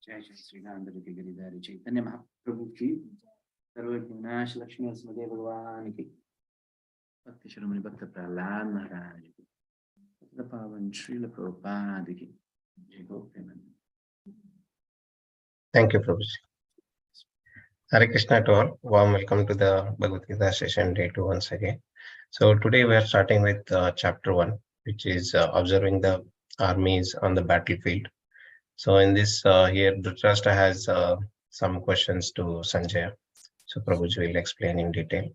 जय जय श्री राम गिरिधारी चैतन्य महाप्रभु की सर्वज्ञाश लक्ष्मी नरसिंह भगवान की भक्ति शिरोमणि भक्त प्रहलाद महाराज की पावन श्रील प्रभुपाद की जय गो Premanand. Thank you, Prabhuji. Hare Krishna to all. Warm welcome to the Bhagavad-Gita session day 2 once again. So today we are starting with chapter 1, which is observing the armies on the battlefield. So in this here, Dhritarashtra has some questions to Sanjaya. So Prabhuji will explain in detail.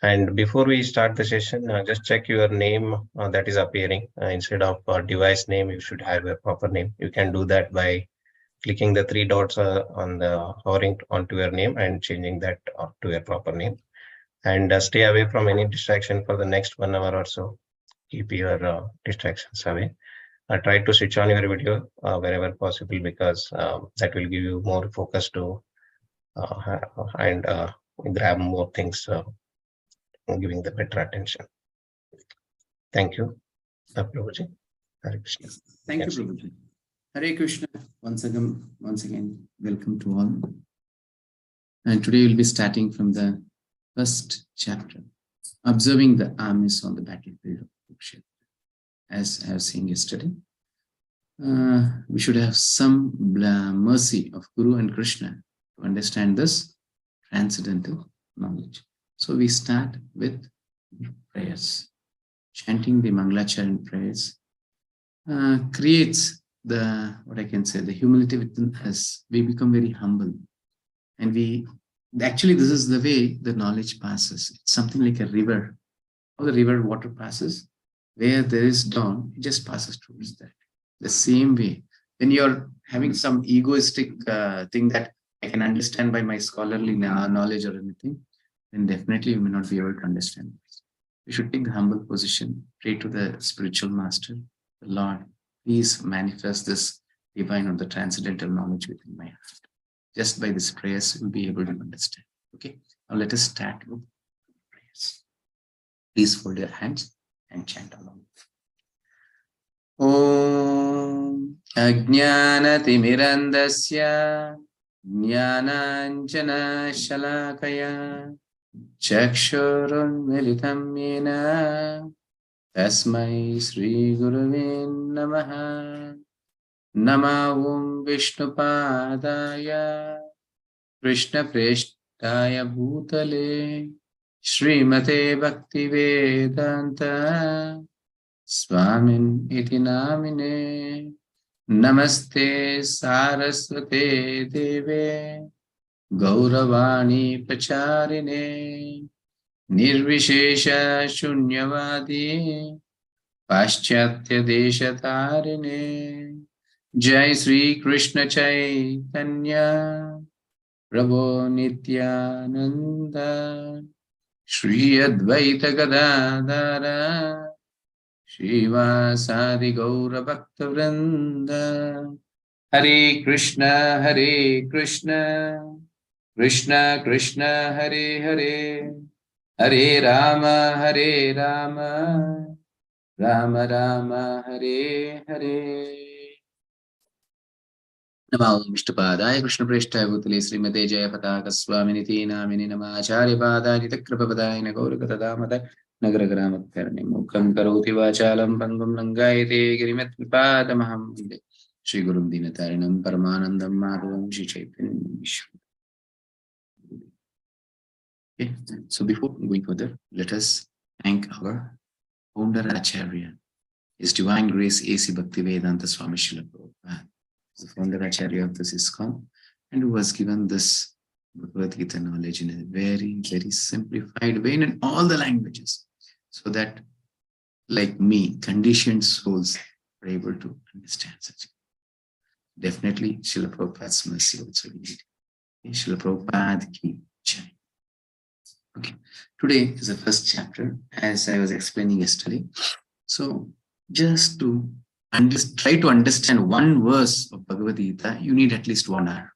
And before we start the session, just check your name that is appearing. Instead of device name, you should have a proper name. You can do that by clicking the 3 dots on the hovering onto your name and changing that to a proper name. And stay away from any distraction for the next 1 hour or so. Keep your distractions away. Try to switch on your video wherever possible, because that will give you more focus to and grab more things, giving the better attention. Thank you, Prabhuji. Hare Krishna. Thank you, Prabhuji. Hare Krishna. Once again, welcome to all. And today we'll be starting from the first chapter, observing the armies on the battlefield of Kurukñetra. As I have seen yesterday, we should have some mercy of Guru and Krishna to understand this transcendental knowledge. So we start with prayers. Chanting the Mangalacharan prayers creates the humility within us. We become very humble, and actually this is the way the knowledge passes. It's something like a river. How the river water passes, where there is dawn, it just passes towards that. The same way, when you're having some egoistic thing that I can understand by my scholarly knowledge or anything, then definitely you may not be able to understand this. You should take the humble position, pray to the spiritual master, the Lord, please manifest this divine or the transcendental knowledge within my heart. Just by this prayers, you'll be able to understand. Okay, now let us start with prayers. Please fold your hands and chant along. Om Ajnanatimmirandasya Jnananjana Shalakaya Chakshurunmilitam Yena Tasmai Sri Gurave Namaha. Nama Om Vishnupadaya Krishna Preshtaya Bhutale Srimate Bhaktivedanta Swamin iti namine. Namaste Saraswate Deve Gauravani Pacharine Nirvishesha Shunyavadi Paschatya Deshatarine. Jai Sri Krishna Chaitanya Prabhu Nityananda Shri Advaita Gadadhara Srivasadi Gaura Bhakta Vrinda. Hare Krishna, Krishna Krishna, Hare Hare, Hare Rama, Rama Rama, Hare Hare. नमो विष्णुपादाय कृष्णप्रेष्ठाय भूतले श्रीमते जयपताकस्वामिनिति नामिनि नमाचार्यपादाजितकृपपदाय गौरगतदामद नगरग्रामत्कर्णे मुखं करोति वाचालं पङ्गुं लङ्घयते गिरिमत्कृपादमहं वन्दे श्रीगुरुं दीनतारिणं परमानन्दं माधवं श्रीचैतन्यं ईश्वरम्. Okay. So before going further, let us thank our founder Acharya, His Divine Grace A.C. Bhaktivedanta Swami Srila Prabhupada, the founder Acharya of this ISKCON, and who was given this Bhagavad-Gita knowledge in a very, very simplified way in all the languages, so that, like me, conditioned souls are able to understand such. Definitely, Srila Prabhupada's mercy also we need. Srila Prabhupada ki jai. Okay, today is the first chapter, as I was explaining yesterday. So, just to try to understand one verse of Bhagavad Gita, you need at least 1 hour.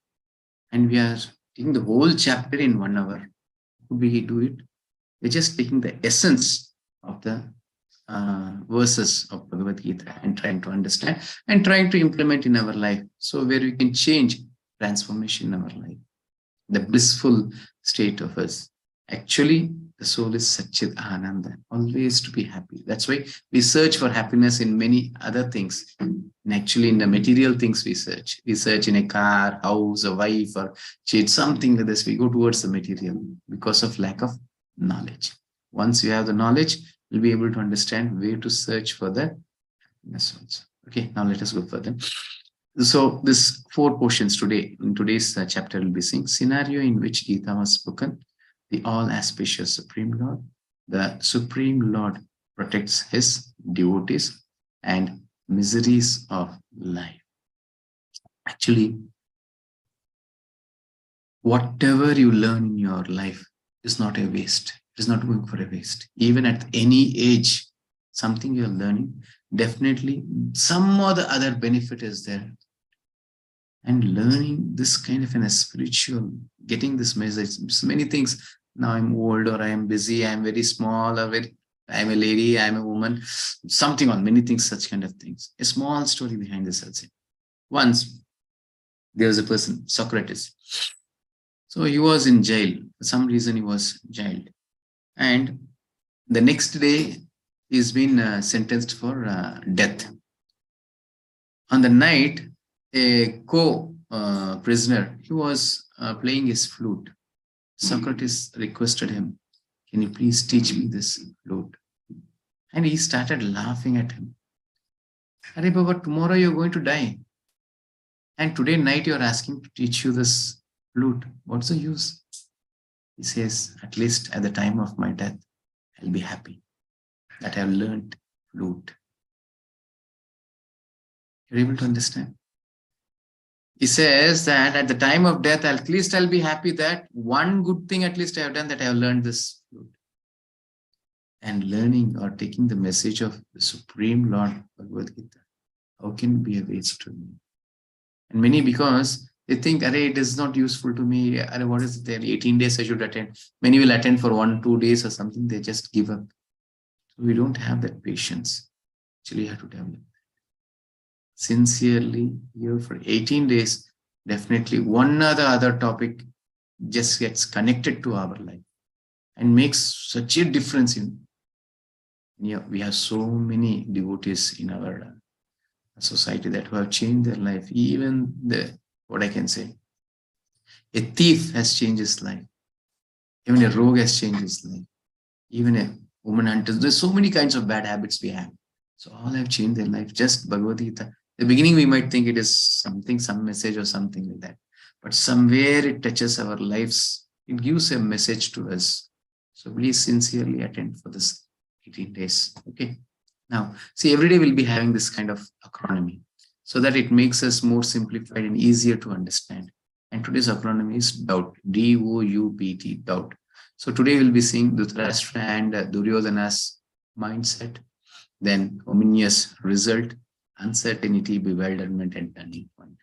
And we are taking the whole chapter in 1 hour. Could we do it? We're just taking the essence of the verses of Bhagavad Gita and trying to understand and trying to implement in our life. So where we can change transformation in our life, the blissful state of us. Actually, the soul is Satchit Ananda, always to be happy. That's why we search for happiness in many other things. And actually, in the material things we search. We search in a car, house, a wife, or shade, something like this. We go towards the material because of lack of knowledge. Once you have the knowledge, you'll be able to understand where to search for the happiness also. Okay, now let us go further. So, this 4 portions today, in today's chapter, will be seeing scenario in which Gita was spoken. The all-auspicious Supreme Lord. The Supreme Lord protects his devotees and miseries of life. Actually, whatever you learn in your life is not a waste. It is not going for a waste. Even at any age, something you're learning, definitely some or the other benefit is there. And learning this kind of a spiritual, getting this message, many things. Now I'm old, or I am busy, I am very small, or I'm a lady, I'm a woman, something on many things, such kind of things. A small story behind this, I'll say. Once, there was a person, Socrates. So he was in jail. For some reason, he was jailed. And the next day, he's been sentenced for death. On the night, a co-prisoner, he was playing his flute. Socrates requested him, can you please teach me this flute? And he started laughing at him. Arey Baba, tomorrow you're going to die. And today night you're asking to teach you this flute. What's the use? He says, at least at the time of my death, I'll be happy that I've learned flute. You're able to understand? He says that at the time of death, at least I'll be happy that one good thing at least I have done, that I have learned this flute. And learning or taking the message of the Supreme Lord Bhagavad Gita, how can it be a waste to me? And many, because they think, array, it is not useful to me. Array, what is it there? 18 days I should attend. Many will attend for 1-2 days or something. They just give up. So we don't have that patience. Actually, you have to develop. Sincerely, here for 18 days, definitely one or the other topic just gets connected to our life and makes such a difference in. We have so many devotees in our society that who have changed their life. Even what I can say, a thief has changed his life. Even a rogue has changed his life. Even a woman hunter. There's so many kinds of bad habits we have. So all have changed their life. Just Bhagavad Gita. The beginning we might think it is something, some message or something like that. But somewhere it touches our lives. It gives a message to us. So please sincerely attend for this 18 days. Okay. Now, see, every day we'll be having this kind of acronym so that it makes us more simplified and easier to understand. And today's acronym is doubt. D-O-U-B-T, doubt. So today we'll be seeing Dhritarashtra and Duryodhana's mindset, then ominous result, uncertainty, bewilderment, and turning point.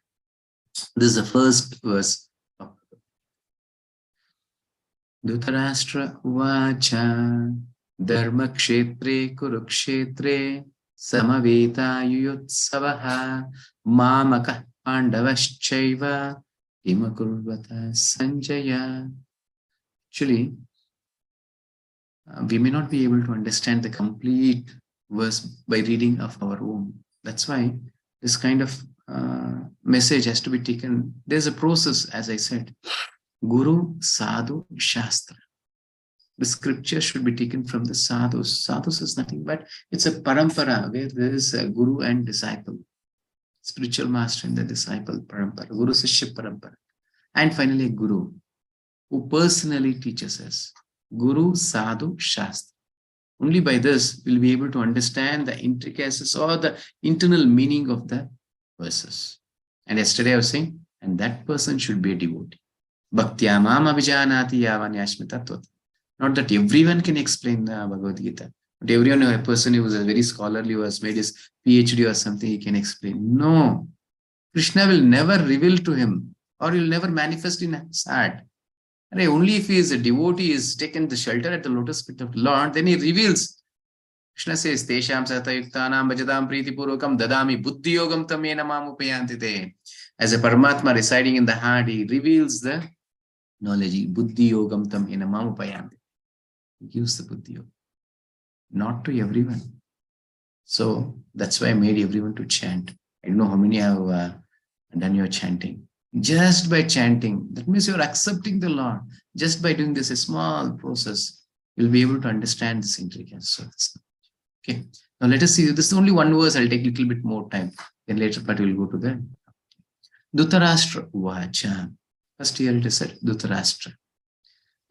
This is the first verse of Dhritarashtra Uvacha Dharma Kshetre Kurukṣetre Samaveta Yuyotsavaha Mamaka Pandavaschaiva kimakurvata Sanjaya. Actually, we may not be able to understand the complete verse by reading of our own. That's why this kind of message has to be taken. There's a process, as I said. Guru, Sadhu, Shastra. The scripture should be taken from the sadhus. Sadhus is nothing but it's a parampara where there is a guru and disciple, spiritual master and the disciple parampara, guru sishya parampara. And finally, a guru who personally teaches us. Guru, Sadhu, Shastra. Only by this we'll be able to understand the intricacies or the internal meaning of the verses. And yesterday I was saying, and that person should be a devotee. Bhaktya mam abhijanati yavanyashmi tattvat. Not that everyone can explain the Bhagavad-Gita, but everyone, a person who is a very scholarly, who has made his PhD or something, he can explain. No, Krishna will never reveal to him, or he will never manifest in his heart. And only if he is a devotee, is taken the shelter at the lotus feet of the Lord, then he reveals. Krishna says, Tesham satayuktanam bhajadam priti purvakam dadami buddhi yogam tamena mam upayanti te. As a Paramatma residing in the heart, he reveals the knowledge. Buddhi yogam tamena mam upayanti. He gives the buddhi yoga. Not to everyone. So that's why I made everyone to chant. I don't know how many have done your chanting. Just by chanting, that means you're accepting the Lord. Just by doing this, a small process, you'll be able to understand this intricacies. So okay. Now let us see. This is only one verse. I'll take a little bit more time. Then later part we'll go to the Dhritarashtra Uvacha. First here it is said Dhritarashtra.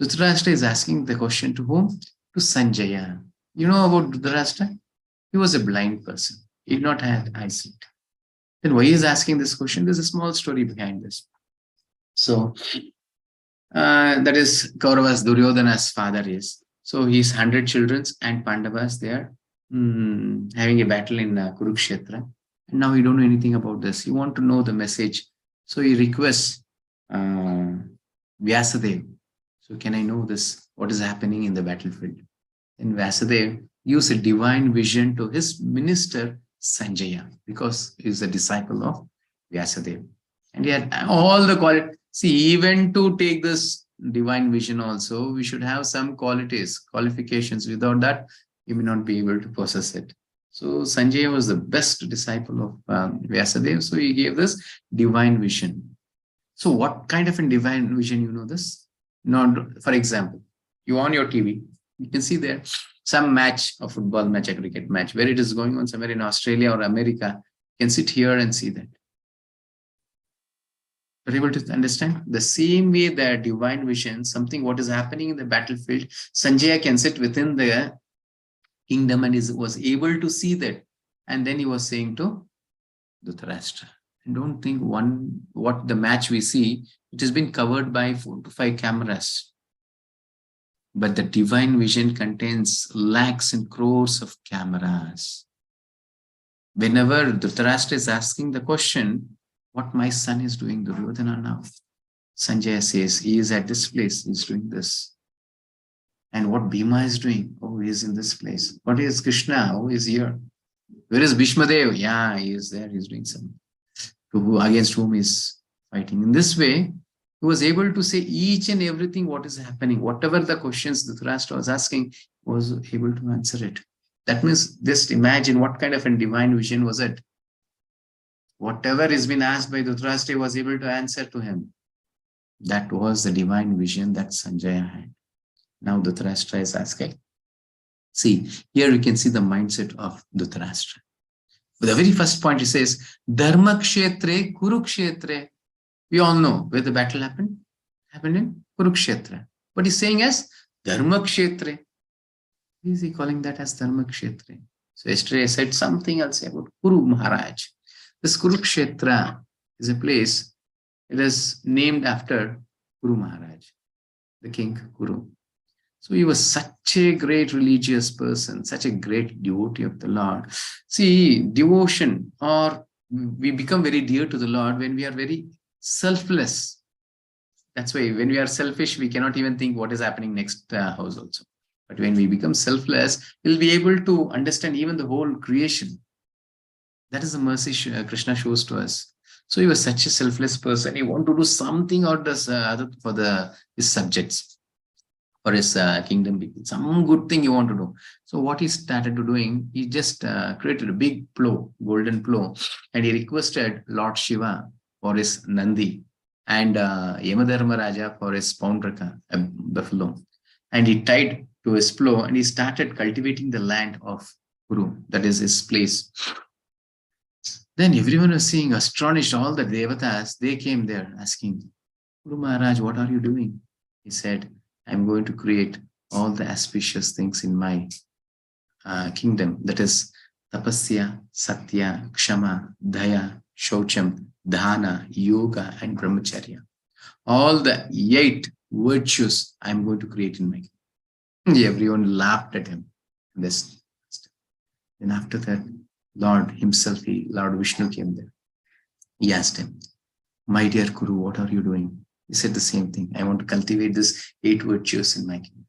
Dhritarashtra is asking the question to whom? To Sanjaya. You know about Dhritarashtra? He was a blind person. He did not have eyesight. Then why he is asking this question? There's a small story behind this. So that is Kauravas, Duryodhana's father is. So he's 100 children and Pandavas, they are having a battle in Kurukñetra. And now he don't know anything about this. He want to know the message. So he requests Vyasadeva. So can I know this? What is happening in the battlefield? And Vyasadeva gives a divine vision to his minister Sanjaya, because he is a disciple of Vyasadeva. And he had all the qualities. See, even to take this divine vision also, we should have some qualities, qualifications. Without that, you may not be able to possess it. So Sanjaya was the best disciple of Vyasadeva. So he gave this divine vision. So what kind of a divine vision, you know this? Not, for example, you on your TV, you can see there some match, a football match, a cricket match, where it is going on somewhere in Australia or America. You can sit here and see that. Are you able to understand? The same way the divine vision, something what is happening in the battlefield, Sanjaya can sit within the kingdom and was able to see that. And then he was saying to Dhritarashtra, I don't think what the match we see, it has been covered by 4 to 5 cameras. But the divine vision contains lakhs and crores of cameras. Whenever Dhritarashtra is asking the question, what my son is doing, Duryodhana now, Sanjaya says, he is at this place, he is doing this. And what Bhima is doing, oh, he is in this place. What is Krishna? Oh, he is here. Where is Bhishmadev? Yeah, he is there, he is doing something. Against whom he is fighting. In this way, he was able to say each and everything what is happening. Whatever the questions Dhritarashtra was asking, was able to answer it. That means just imagine what kind of a divine vision was it. Whatever is been asked by Dhritarashtra was able to answer to him. That was the divine vision that Sanjaya had. Now Dhritarashtra is asking. See, here you can see the mindset of Dhritarashtra. The very first point he says, Dharma Kshetre, Kurukñetra. We all know where the battle happened. Happened in Kurukñetra. What he's saying is Dharma Kshetra. Why is he calling that as Dharma Kshetra? So yesterday I said something else about Kuru Maharaj. This Kurukñetra is a place, it is named after Kuru Maharaj, the king Kuru. So he was such a great religious person, such a great devotee of the Lord. See, devotion, or we become very dear to the Lord when we are very selfless. That's why when we are selfish, we cannot even think what is happening next house also. But when we become selfless, we'll be able to understand even the whole creation. That is the mercy Krishna shows to us. So he was such a selfless person. He wanted to do something out this for his subjects, for his kingdom, some good thing he wanted to do. So what he started to doing, he just created a big plow, golden plow, and he requested Lord Shiva for his Nandi and Yamadharma Raja for his Poundraka, a buffalo. And he tied to his plow and he started cultivating the land of Kuru, that is his place. Then everyone was seeing, astonished, all the devatas, they came there asking, Guru Maharaj, what are you doing? He said, I'm going to create all the auspicious things in my kingdom. That is tapasya, satya, kshama, daya, shaucham, dhana, yoga, and brahmacharya. All the 8 virtues I'm going to create in my kingdom. Everyone laughed at him. Then after that, Lord himself, Lord Vishnu came there. He asked him, my dear Guru, what are you doing? He said the same thing. I want to cultivate this 8 virtues in my kingdom.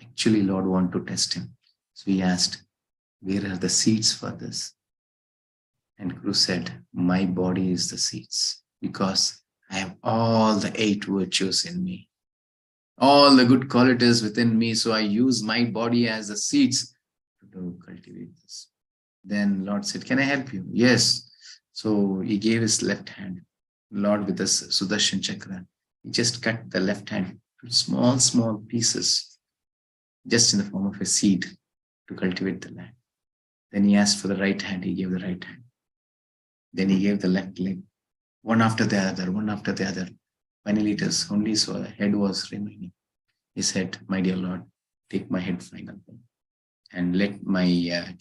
Actually, Lord wanted to test him. So he asked, where are the seeds for this? And Guru said, my body is the seeds because I have all the 8 virtues in me. All the good qualities within me. So I use my body as the seeds to cultivate this. Then Lord said, can I help you? Yes. So he gave his left hand. Lord with his Sudarshan Chakra. He just cut the left hand to small, small pieces, just in the form of a seed to cultivate the land. Then he asked for the right hand. He gave the right hand. Then he gave the left leg, one after the other, one after the other. Finally, it was only so the head was remaining. He said, my dear Lord, take my head finally and let my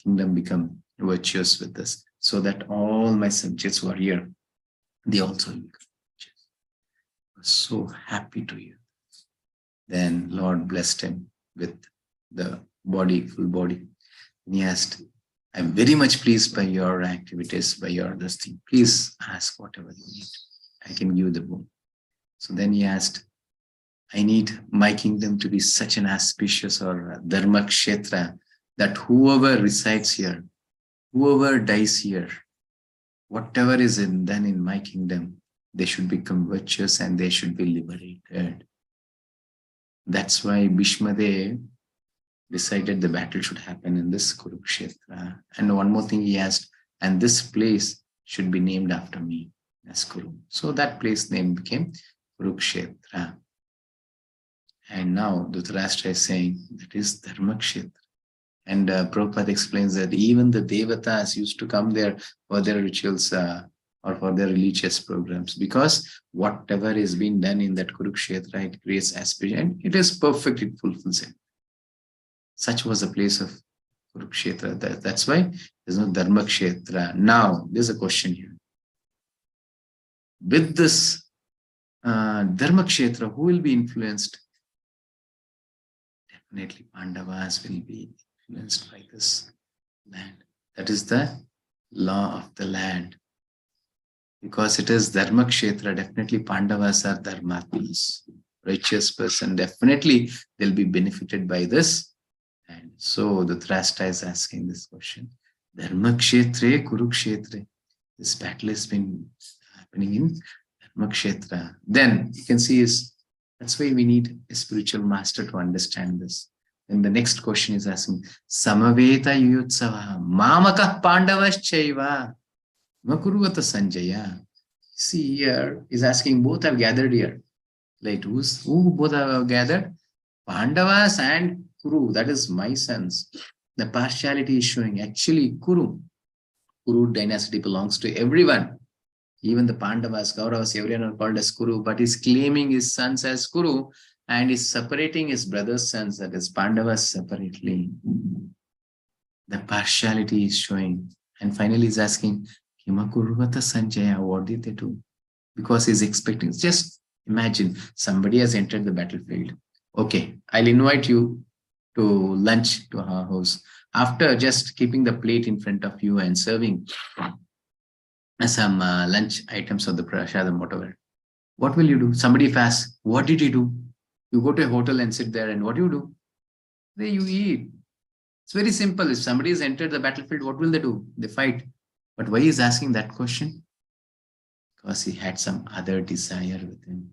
kingdom become virtuous with this, so that all my subjects who are here, they also will become virtuous. I was so happy to hear. Then Lord blessed him with the body, full body. And he asked, I'm very much pleased by your activities, by your this thing. Please ask whatever you need. I can give the boon. So then he asked, I need my kingdom to be such an auspicious or Dharmakshetra that whoever resides here, whoever dies here, whatever is done in my kingdom, they should become virtuous and they should be liberated. That's why Bhishmadev decided the battle should happen in this Kurukṣetra. And one more thing he asked, and this place should be named after me as Kuru. So that place name became Kurukṣetra. And now Dhritarashtra is saying that is Dharmakshetra. And Prabhupada explains that even the Devatas used to come there for their rituals or for their religious programs, because whatever is being done in that Kurukṣetra, it creates aspiration and it is perfect, it fulfills it. Such was the place of Kurukṣetra. That's why there's no Dharmakshetra. Now, there's a question here. With this Dharmakshetra, who will be influenced? Definitely Pandavas will be influenced by this land. That is the law of the land. Because it is Dharmakshetra, definitely Pandavas are Dharmatmas. Righteous person, definitely they'll be benefited by this. And so the Dhritarashtra is asking this question. Dharmakshetre, Kurukṣetra. This battle has been happening in Dharmakshetra. Then you can see that's why we need a spiritual master to understand this. Then the next question is asking, Samaveta Yuyutsava, Mamaka Pandavaschaiva, Makuruvata Sanjaya. See here, he's asking, both have gathered here. Like who both have gathered? Pandavas and Kuru, that is my sons. The partiality is showing. Actually, Kuru dynasty belongs to everyone. Even the Pandavas, Kauravas, everyone are called as Kuru, but he's claiming his sons as Kuru and is separating his brother's sons, that is Pandavas, separately. The partiality is showing. And finally, he's asking, Kimakurvata Sanjaya, what did they do? Because he's expecting, just imagine somebody has entered the battlefield. Okay, I'll invite you to lunch to our house. After just keeping the plate in front of you and serving some lunch items of the prashadam, whatever, what will you do? Somebody asks, what did you do? You go to a hotel and sit there and what do you do? There you eat. It's very simple. If somebody has entered the battlefield, what will they do? They fight. But why is asking that question? because he had some other desire within.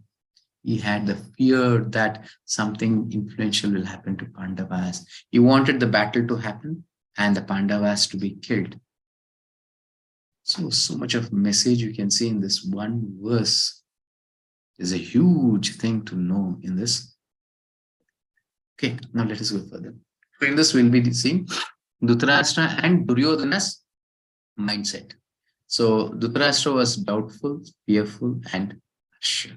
He had the fear that something influential will happen to Pandavas. He wanted the battle to happen and the Pandavas to be killed. So much of message you can see in this one verse. Is a huge thing to know in this. Okay, now let us go further. So in this, we'll be seeing Dhritarashtra and Duryodhana's mindset. So Dhritarashtra was doubtful, fearful, and sure.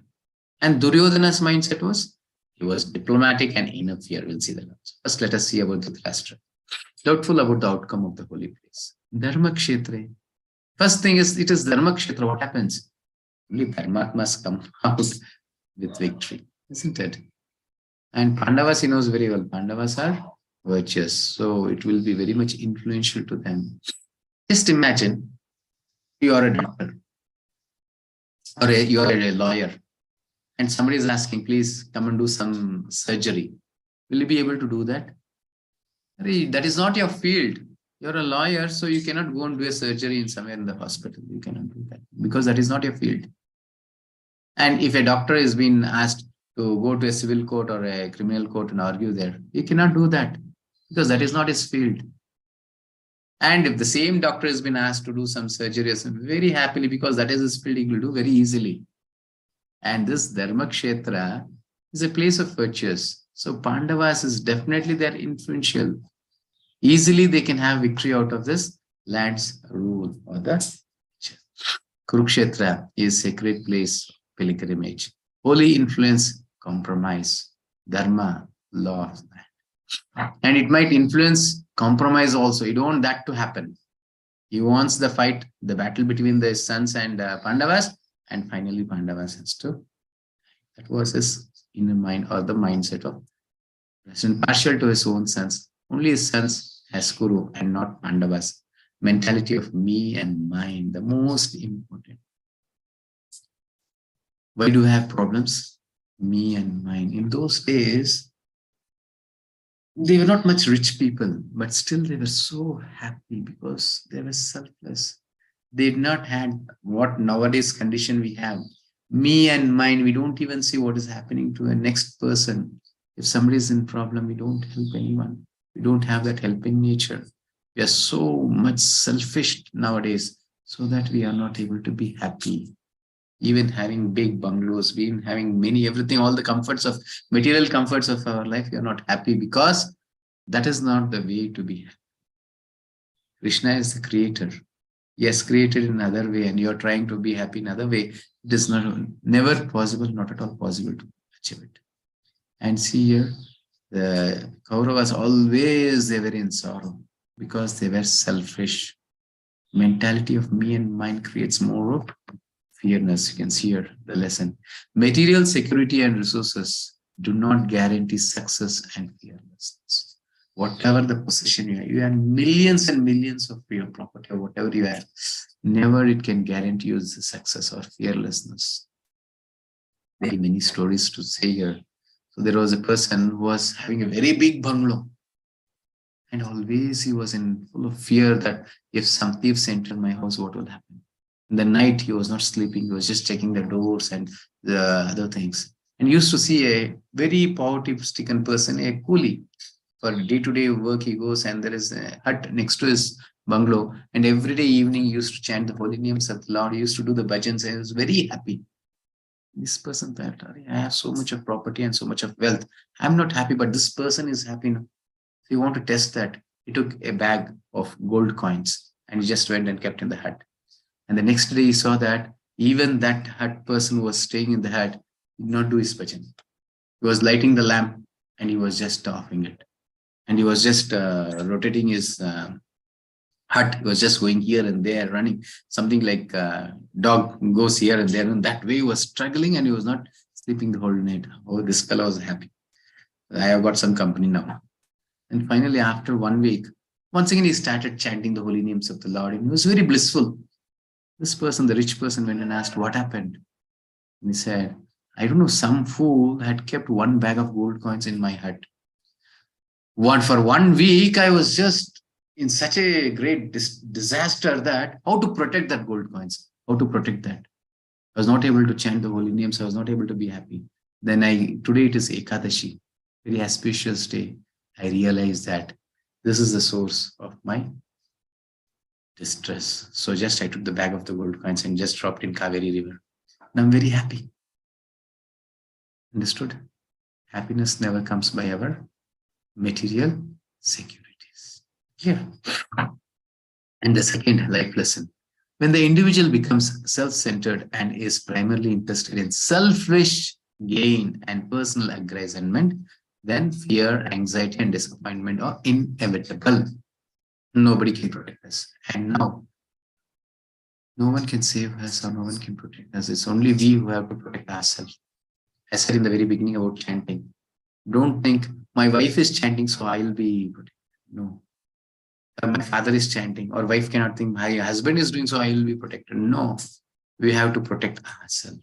And Duryodhana's mindset was, he was diplomatic and inner fear. We'll see that. First, let us see about Dhritarashtra. Doubtful about the outcome of the holy place. Dharmakshetra. First thing is, it is Dharmakshetra. What happens? Only Dharmatmas come out with victory, isn't it? And Pandavas, he knows very well. Pandavas are virtuous. So it will be very much influential to them. Just imagine you are a doctor or you are a lawyer and somebody is asking, please come and do some surgery. Will you be able to do that? That is not your field. You're a lawyer, so you cannot go and do a surgery in somewhere in the hospital. You cannot do that because that is not your field. And if a doctor is being asked to go to a civil court or a criminal court and argue there, he cannot do that because that is not his field. And if the same doctor has been asked to do some surgery, very happily, because that is his field, he will do very easily. And this Dharmakshetra is a place of virtues. So Pandavas is definitely there influential. Easily they can have victory out of this land's rule or the Kurukñetra is sacred place, pilgrimage, holy influence, compromise, dharma, law of land. And it might influence compromise also. You don't want that to happen. He wants the fight, the battle between the sons and Pandavas, and finally Pandavas has to. That was his inner mind or the mindset of President, partial to his own sons. Only his sons as Kuru and not Pandavas. Mentality of me and mine, the most important. Why do we have problems? Me and mine. In those days, they were not much rich people, but still they were so happy because they were selfless. They did not have what nowadays condition we have. Me and mine, we don't even see what is happening to a next person. If somebody is in problem, we don't help anyone. We don't have that helping nature. We are so much selfish nowadays so that we are not able to be happy. Even having big bungalows, even having many, everything, all the comforts of, material comforts of our life, we are not happy because that is not the way to be happy. Krishna is the creator. Yes, created in another way, and you are trying to be happy in another way. It is never possible, not at all possible to achieve it. And see here, the Kauravas always, they were in sorrow because they were selfish. Mentality of me and mine creates more of fearness. You can see here the lesson. Material security and resources do not guarantee success and fearlessness. Whatever the possession you have millions and millions of your property or whatever you have, never it can guarantee you the success or fearlessness. There are many stories to say here. So there was a person who was having a very big bungalow, and always he was in full of fear that if some thieves enter my house, what will happen? In the night, he was not sleeping. He was just checking the doors and the other things. And used to see a very poverty-stricken person, a coolie. For day-to-day work, he goes and there is a hut next to his bungalow. And every day evening, he used to chant the holy names of the Lord. He used to do the bhajans and he was very happy. This person thought, I have so much of property and so much of wealth. I'm not happy, but this person is happy. So you want to test that. He took a bag of gold coins and he just went and kept in the hut. And the next day he saw that even that hut person who was staying in the hut did not do his bhajan. He was lighting the lamp and he was just offing it. And he was just rotating his hut. He was just going here and there, running. Something like dog goes here and there. And that way he was struggling and he was not sleeping the whole night. Oh, this fellow was happy. I have got some company now. And finally, after 1 week, once again, he started chanting the holy names of the Lord. And he was very blissful. This person, the rich person, went and asked, what happened? And he said, I don't know, some fool had kept 1 bag of gold coins in my hut. For 1 week, I was just in such a great disaster that how to protect that gold coins, how to protect that. I was not able to chant the holy names. I was not able to be happy. Then today it is Ekadashi, very auspicious day. I realized that this is the source of my distress. So I took the bag of the gold coins and just dropped in Kaveri River. And I'm very happy. Understood? Happiness never comes by our material securities. Clear? And the second life lesson. When the individual becomes self-centered and is primarily interested in selfish gain and personal aggrandizement, then fear, anxiety, and disappointment are inevitable. Nobody can protect us. And now, no one can save us or no one can protect us. It's only we who have to protect ourselves. I said in the very beginning about chanting. Don't think my wife is chanting, so I'll be protected. No. My father is chanting, or wife cannot think my husband is doing, so I will be protected. No. We have to protect ourselves.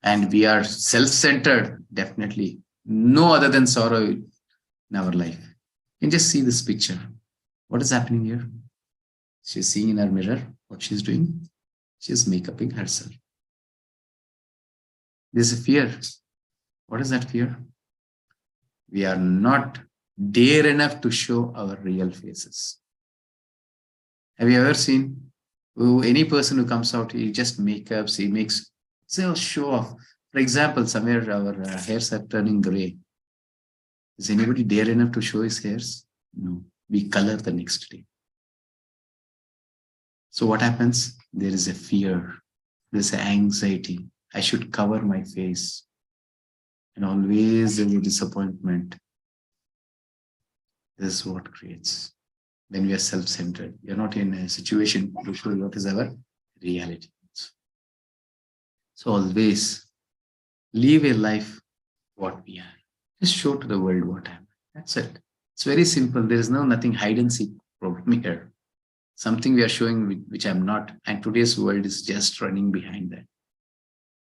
And we are self-centered, definitely. No other than sorrow in our life. You can just see this picture. What is happening here? She's seeing in her mirror what she's doing. She's make-upping herself. There's a fear. What is that fear? We are not dare enough to show our real faces. Have you ever seen any person who comes out, he just makeups, he makes a show off. For example, somewhere our hairs are turning gray. Is anybody dare enough to show his hairs? No. We color the next day. So what happens? There is a fear. There's an anxiety. I should cover my face. And always there's a disappointment. This is what creates. When we are self-centered, we are not in a situation to show what is our reality. So always live a life what we are. Just show to the world what I am. That's it. It's very simple. There is nothing hide and seek problem here. Something we are showing which I'm not. And today's world is just running behind that.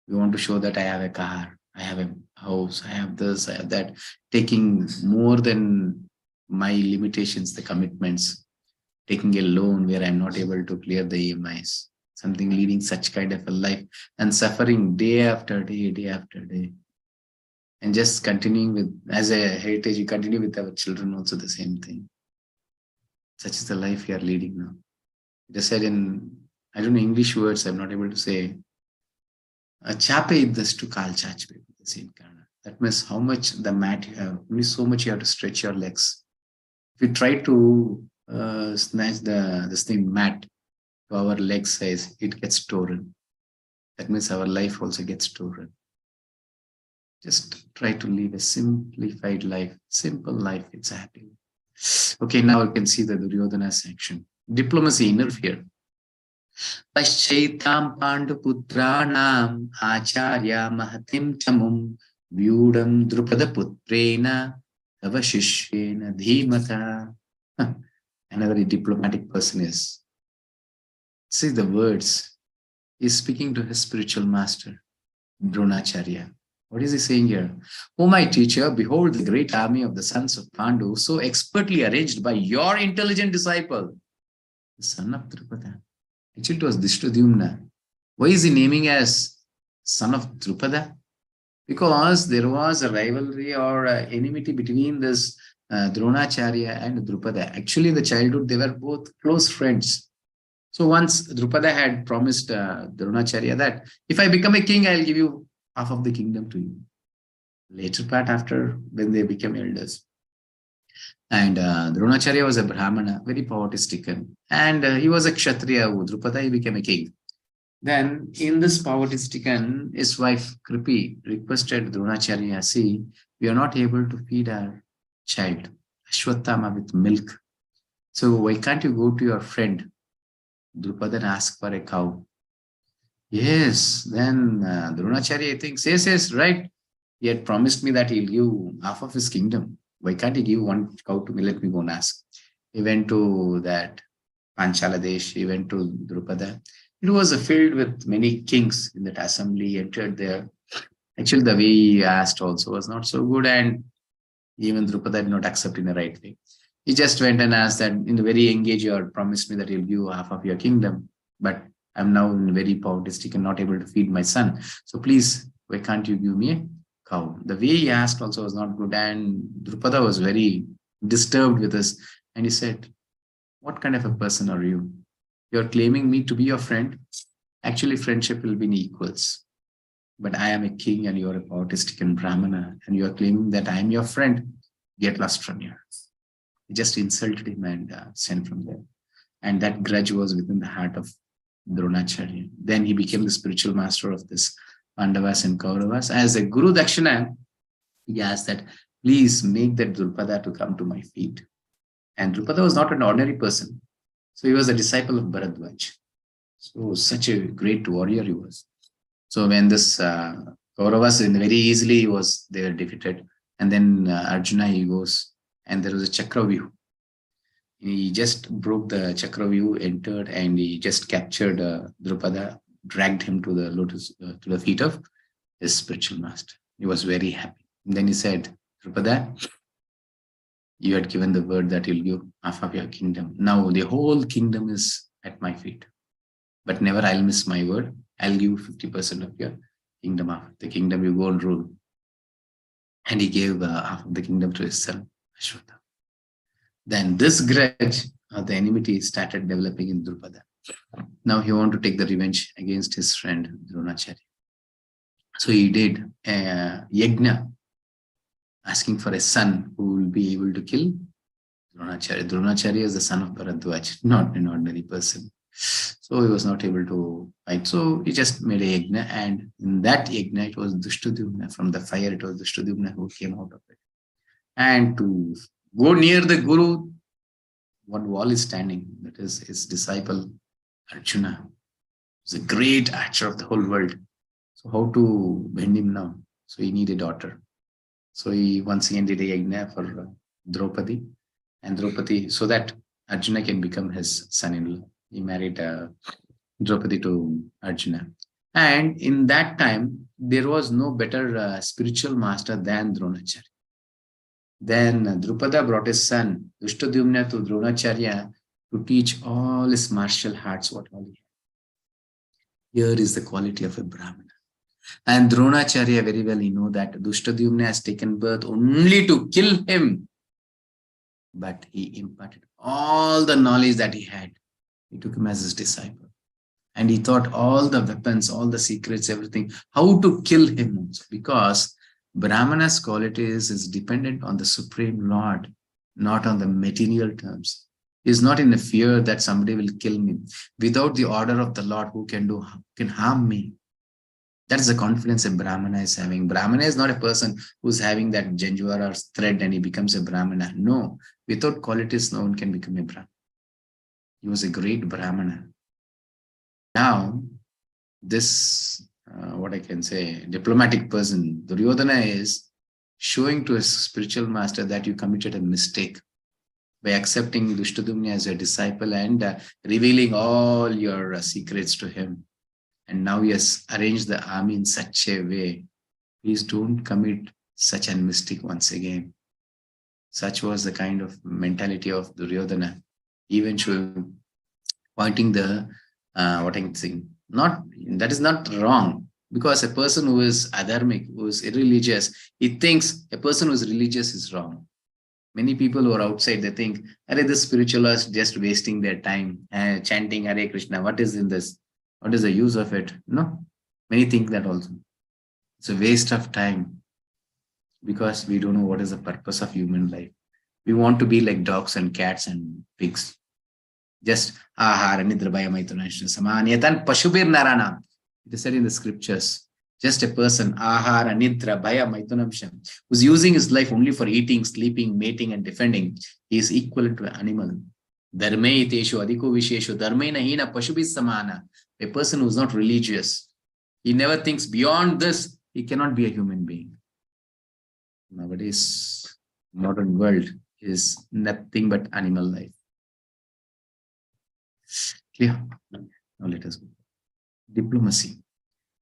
We want to show that I have a car, I have a house, I have this, I have that, taking more than my limitations, the commitments, taking a loan where I'm not able to clear the EMIs, something leading such kind of a life and suffering day after day, day after day. And just continuing with, as a heritage, you continue with our children also the same thing. Such is the life we are leading now. It is said in, I don't know English words, I'm not able to say, chape iddastu kaal chachbe. That means how much the mat you have, only so much you have to stretch your legs. If you try to snatch this thing mat to our leg size, it gets torn. That means our life also gets torn. Just try to live a simplified life, simple life, it's happy. Okay, now you can see the Duryodhana's action. Diplomacy, inner fear. Paschaitam Panduputranam Acharya Mahatim Chamum Vyudam Drupada Putrena Avashishyena Dhimata. Another diplomatic person is. See the words. He's speaking to his spiritual master, Dronacharya. What is he saying here? Oh, my teacher, behold the great army of the sons of Pandu, so expertly arranged by your intelligent disciple, the son of Drupada. Actually, it was Dishtadyumna. Why is he naming as son of Drupada? Because there was a rivalry or enmity between this Dronacharya and Drupada. Actually, in the childhood, they were both close friends. So once Drupada had promised Dronacharya that if I become a king, I'll give you half of the kingdom to you. Later part, after when they became elders. And Dronacharya was a Brahmana, very poverty-stricken. And he was a Kshatriya. Drupada, he became a king. Then in this poverty-stricken, his wife Kripi requested Dronacharya, see, we are not able to feed our child, Ashwatthama, with milk. So why can't you go to your friend Drupada and ask for a cow? Yes, then Dronacharya thinks, yes, right. He had promised me that he'll give half of his kingdom. Why can't he give one cow to me? Let me go and ask. He went to that Panchala Desh. He went to Drupada. It was filled with many kings in that assembly. He entered there. Actually, the way he asked also was not so good, and even Drupada did not accept in the right way. He just went and asked that in the very young age, you had promised me that you'll give half of your kingdom, but I'm now very povertistic and not able to feed my son. So please, why can't you give me a cow? The way he asked also was not good. And Drupada was very disturbed with this. And he said, what kind of a person are you? You're claiming me to be your friend. Actually, friendship will be in equals. But I am a king and you're a povertistic and Brahmana. And you're claiming that I'm your friend. Get lost from here. He just insulted him and sent from there. And that grudge was within the heart of Dronacharya. Then he became the spiritual master of this Pandavas and Kauravas. As a Guru Dakshina, he asked that, please make that Drupada to come to my feet. And Drupada was not an ordinary person. So he was a disciple of Bharadwaj. So such a great warrior he was. So when this Kauravas, very easily they were defeated. And then Arjuna, he goes, and there was a Chakravyuh. He just broke the Chakravyuh, entered, and he just captured Drupada, dragged him to the lotus, to the feet of his spiritual master. He was very happy. And then he said, Drupada, you had given the word that you'll give half of your kingdom. Now the whole kingdom is at my feet. But never I'll miss my word. I'll give 50% of your kingdom. Half the kingdom you go and rule. And he gave half of the kingdom to his son, Ashwatthama. Then this grudge of the enmity started developing in Drupada. Now he wanted to take the revenge against his friend Dronacharya. So he did a yajna, asking for a son who will be able to kill Dronacharya. Dronacharya is the son of Bharadwaj, not an ordinary person. So he was not able to fight. So he just made a yajna, and in that yajna, it was Drishtadyumna. From the fire, it was Drishtadyumna who came out of it. And to go near the Guru, one wall is standing. That is his disciple Arjuna. He's a great archer of the whole world. So how to bend him now? So he needed a daughter. So he once again did a yajna for Draupadi. And Draupadi, so that Arjuna can become his son-in-law. He married Draupadi to Arjuna. And in that time, there was no better spiritual master than Dronacharya. Then Drupada brought his son, Drishtadyumna, to Dronacharya to teach all his martial arts, what all he had. Here is the quality of a Brahmana. And Dronacharya very well, he know that Drishtadyumna has taken birth only to kill him. But he imparted all the knowledge that he had. He took him as his disciple. And he taught all the weapons, all the secrets, everything, how to kill him also. Because Brahmana's qualities is dependent on the Supreme Lord, not on the material terms. He is not in the fear that somebody will kill me. Without the order of the Lord, who can harm me? That is the confidence a Brahmana is having. Brahmana is not a person who's having that janjwara or thread and he becomes a Brahmana. No, without qualities, no one can become a Brahmana. He was a great Brahmana. Now, this what I can say, diplomatic person, Duryodhana, is showing to his spiritual master that you committed a mistake by accepting Drishtadyumna as a disciple and revealing all your secrets to him. And now he has arranged the army in such a way. Please don't commit such a mistake once again. Such was the kind of mentality of Duryodhana. Even showing, pointing the, what I'm saying, that is not wrong, because a person who is adharmic, who is irreligious, he thinks a person who is religious is wrong. Many people who are outside, they think, Hare, the spiritualists just wasting their time, chanting Hare Krishna. What is in this? What is the use of it? No, many think that also. It's a waste of time because we don't know what is the purpose of human life. We want to be like dogs and cats and pigs. Just ahara nidra bhaya maitunashna samanyatan pashubir naranam. It is said in the scriptures. Just a person, ahara nidra bhaya maitunamsham, who's using his life only for eating, sleeping, mating, and defending, he is equivalent to an animal. Dharme iteshu adhiko visheshu dharmena hina pashubis samana. A person who is not religious, he never thinks beyond this, he cannot be a human being. Nowadays, modern world is nothing but animal life. Clear? Now let us go. Diplomacy.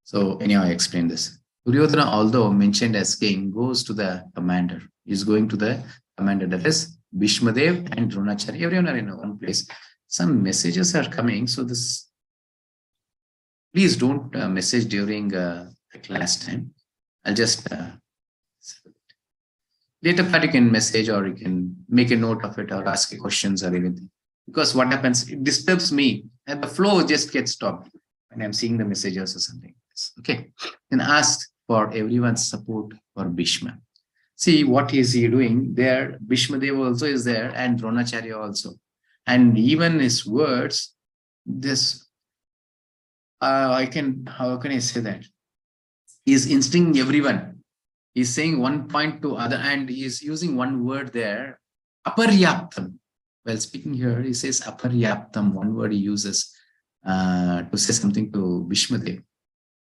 So anyhow, I explained this. Duryodhana, although mentioned as king, goes to the commander. He is going to the commander, that is Bhishmadev and Dronacharya. Everyone are in one place. Some messages are coming. So this Please don't message during the class time. I'll just later part you can message, or you can make a note of it or ask questions or anything. Because what happens, it disturbs me and the flow just gets stopped when I'm seeing the messages or something. Okay. Then ask for everyone's support for Bhishma. See, what is he doing there? Bhishma Deva also is there, and Dronacharya also. And even his words, this, how can I say that? He's instincting everyone. He's saying one point to other, and he's using one word there, aparyaptam. Well, speaking here, he says aparyaptam, one word he uses to say something to Bhishma Deva.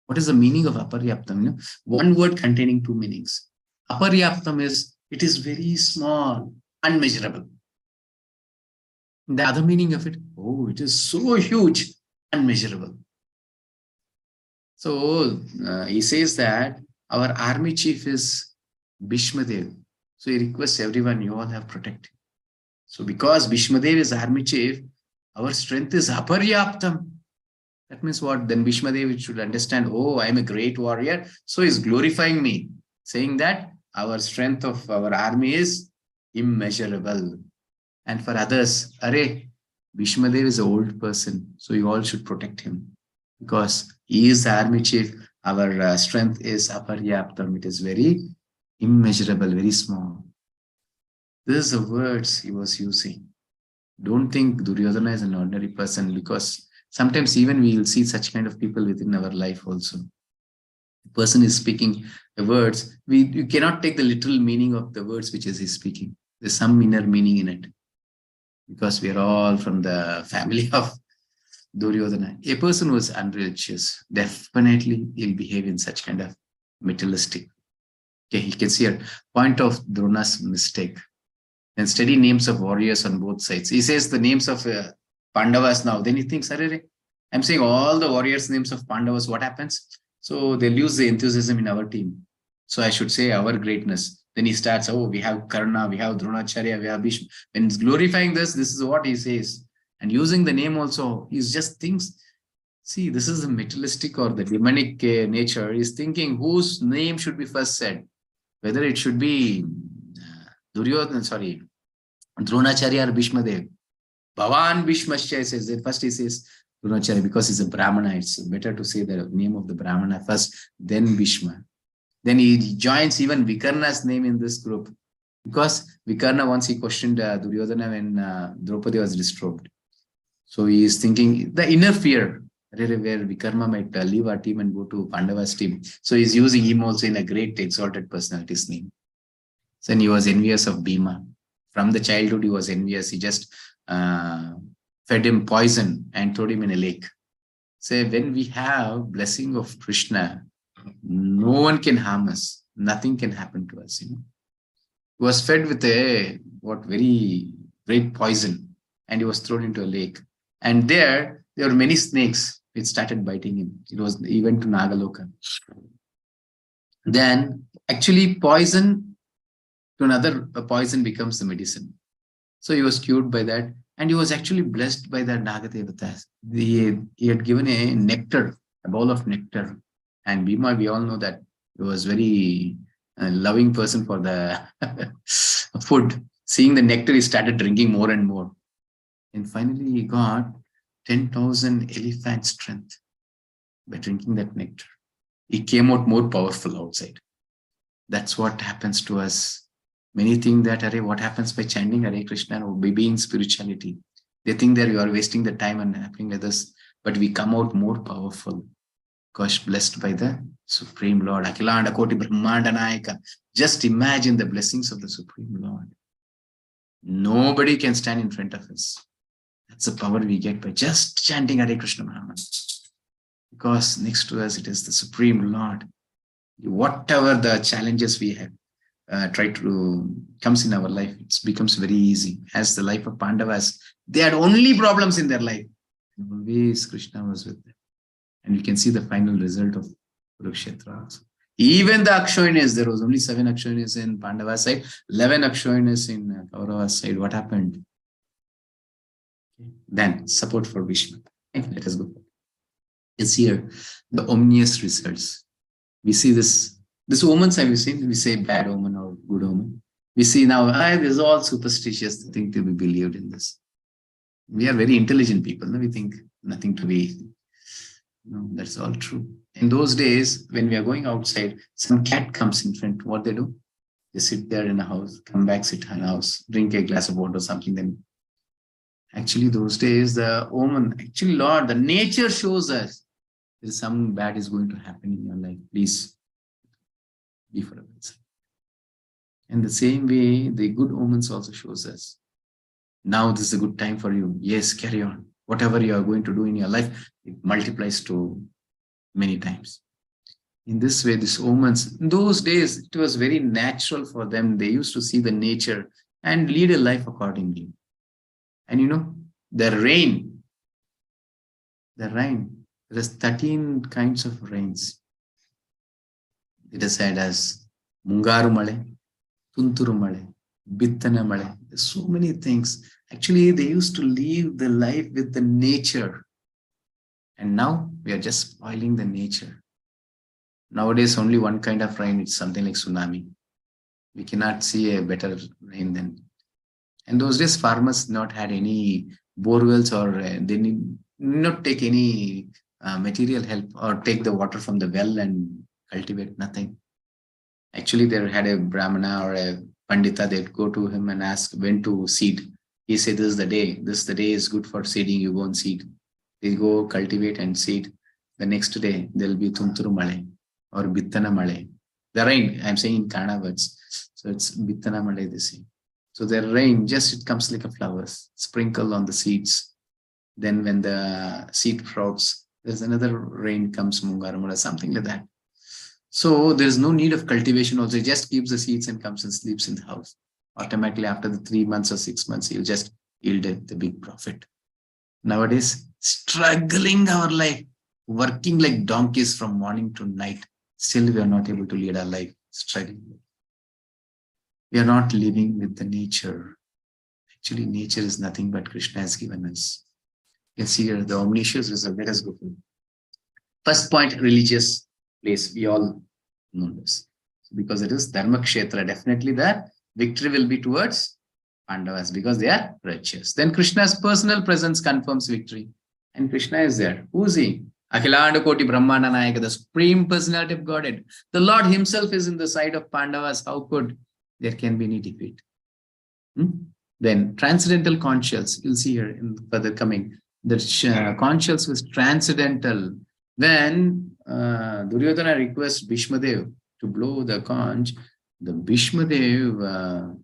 What is the meaning of aparyaptam? One word containing two meanings. Aparyaptam is, it is very small, unmeasurable. The other meaning of it, oh, it is so huge, unmeasurable. So he says that our army chief is Bhishma Deva. So he requests everyone, you all have protected. So because Bhishma Deva is army chief, our strength is aparyaptam. That means what? Then Bhishma Deva should understand, oh, I am a great warrior. So he's glorifying me, saying that our strength of our army is immeasurable. And for others, Arey, Bhishma Deva is an old person, so you all should protect him. Because he is the army chief, our strength is aparyaptam. It is very immeasurable, very small. This is the words he was using. Don't think Duryodhana is an ordinary person, because sometimes even we will see such kind of people within our life also. The person is speaking the words, you cannot take the literal meaning of the words which is he speaking. There's some inner meaning in it. Because we are all from the family of Duryodhana. A person who is unreligious, definitely he'll behave in such kind of materialistic. Okay, you can see a point of Drona's mistake. And study names of warriors on both sides. He says the names of Pandavas now. Then he thinks, I'm saying all the warriors' names of Pandavas. What happens? So they lose the enthusiasm in our team. So I should say our greatness. Then he starts, oh, we have Karna, we have Dronacharya, we have Bhishma. When he's glorifying this is what he says. And using the name also, he just thinks, see, this is the materialistic or the demonic nature. He's thinking whose name should be first said. Whether it should be Dronacharya or Bhishma Dev. Bhavan Bhishmasya says that first he says Dronacharya because he's a Brahmana. It's better to say the name of the Brahmana first, then Bhishma. Then he joins even Vikarna's name in this group. Because Vikarna, once he questioned Duryodhana when Draupadi was disturbed. So he is thinking the inner fear, where Vikarma might leave our team and go to Pandava's team. So he's using him also in a great exalted personality's name. Then he was envious of Bhima. From the childhood, he was envious. He just fed him poison and threw him in a lake. So when we have blessing of Krishna, no one can harm us. Nothing can happen to us. He was fed with a very great poison, and he was thrown into a lake. And there were many snakes which started biting him. He went to Nagaloka. Then actually poison to another poison becomes the medicine. So he was cured by that, and he was actually blessed by the Nagadevata. He had given a nectar, a bowl of nectar. And Bhima, we all know that he was very loving person for the food. Seeing the nectar, he started drinking more and more. And finally, he got 10,000 elephant strength by drinking that nectar. He came out more powerful outside. That's what happens to us. Many think that, what happens by chanting Hare Krishna or by being spirituality? They think that you are wasting the time and happening like this, but we come out more powerful. Because blessed by the Supreme Lord. Akilanda Koti Brahmanda Nayaka. Just imagine the blessings of the Supreme Lord. Nobody can stand in front of us. That's the power we get by just chanting Hare Krishna Mahamana. Because next to us, it is the Supreme Lord. Whatever the challenges we have comes in our life, it becomes very easy. As the life of Pandavas, they had only problems in their life. And always Krishna was with them. And you can see the final result of Kurukñetra. Even the Akshoinis, there was only 7 Akshoinis in Pandava's side, 11 Akshoinis in Kaurava's side. What happened? Then support for Bhishma. Let us go. It's here, the ominous results. We see this omens, have you seen? We say bad omen or good omen. We see now, this is all superstitious thing to be believed in this. We are very intelligent people. No? We think nothing to be. No, that's all true. In those days, when we are going outside, some cat comes in front. What they do? They sit there in a house, come back, sit in a house, drink a glass of water or something. Then, actually, those days, the omen, actually, Lord, the nature shows us there is something bad is going to happen in your life. Please be for a minute. In the same way, the good omens also shows us. Now this is a good time for you. Yes, carry on. Whatever you are going to do in your life, it multiplies to many times. In this way, these omens, in those days, it was very natural for them. They used to see the nature and lead a life accordingly. And the rain, there's 13 kinds of rains. It is said as Mungaru Male, Tunturu Male, Bittana Male. There's so many things. Actually, they used to live the life with the nature. And now we are just spoiling the nature. Nowadays, only one kind of rain, it's something like tsunami. We cannot see a better rain than. And those days, farmers not had any borewells or they need not take any material help or take the water from the well and cultivate nothing. Actually, they had a Brahmana or a Pandita, they'd go to him and ask when to seed. He said, this is the day. This the day is good for seeding. You go and seed. They go cultivate and seed. The next day, there'll be Tunturu Male or Bittana Male. The rain, I'm saying in Kannada words. So it's Bittana Male, they say. So the rain, just it comes like a flowers, sprinkle on the seeds. Then when the seed sprouts, there's another rain comes, Mungaru Male, something like that. So there's no need of cultivation also. He just keeps the seeds and comes and sleeps in the house. Automatically after the 3 months or 6 months, he'll just yield the big profit. Nowadays, struggling our life, working like donkeys from morning to night. Still, we are not able to lead our life, struggling. We are not living with the nature. Actually, nature is nothing but Krishna has given us. You can see here the omniscience result. Let us go through. First point, religious place. We all know this. Because it is Dharmakshetra. Definitely the victory will be towards Pandavas because they are righteous. Then Krishna's personal presence confirms victory. And Krishna is there. Who is he? Akhilanda Koti Brahmana Nayaka, the supreme personality of Godhead. The Lord himself is in the side of Pandavas. How could there can be any defeat? Then transcendental conscience. You'll see here in further coming. The conscience was transcendental. When Duryodhana requests Bhishmadev to blow the conch, the Bhishmadev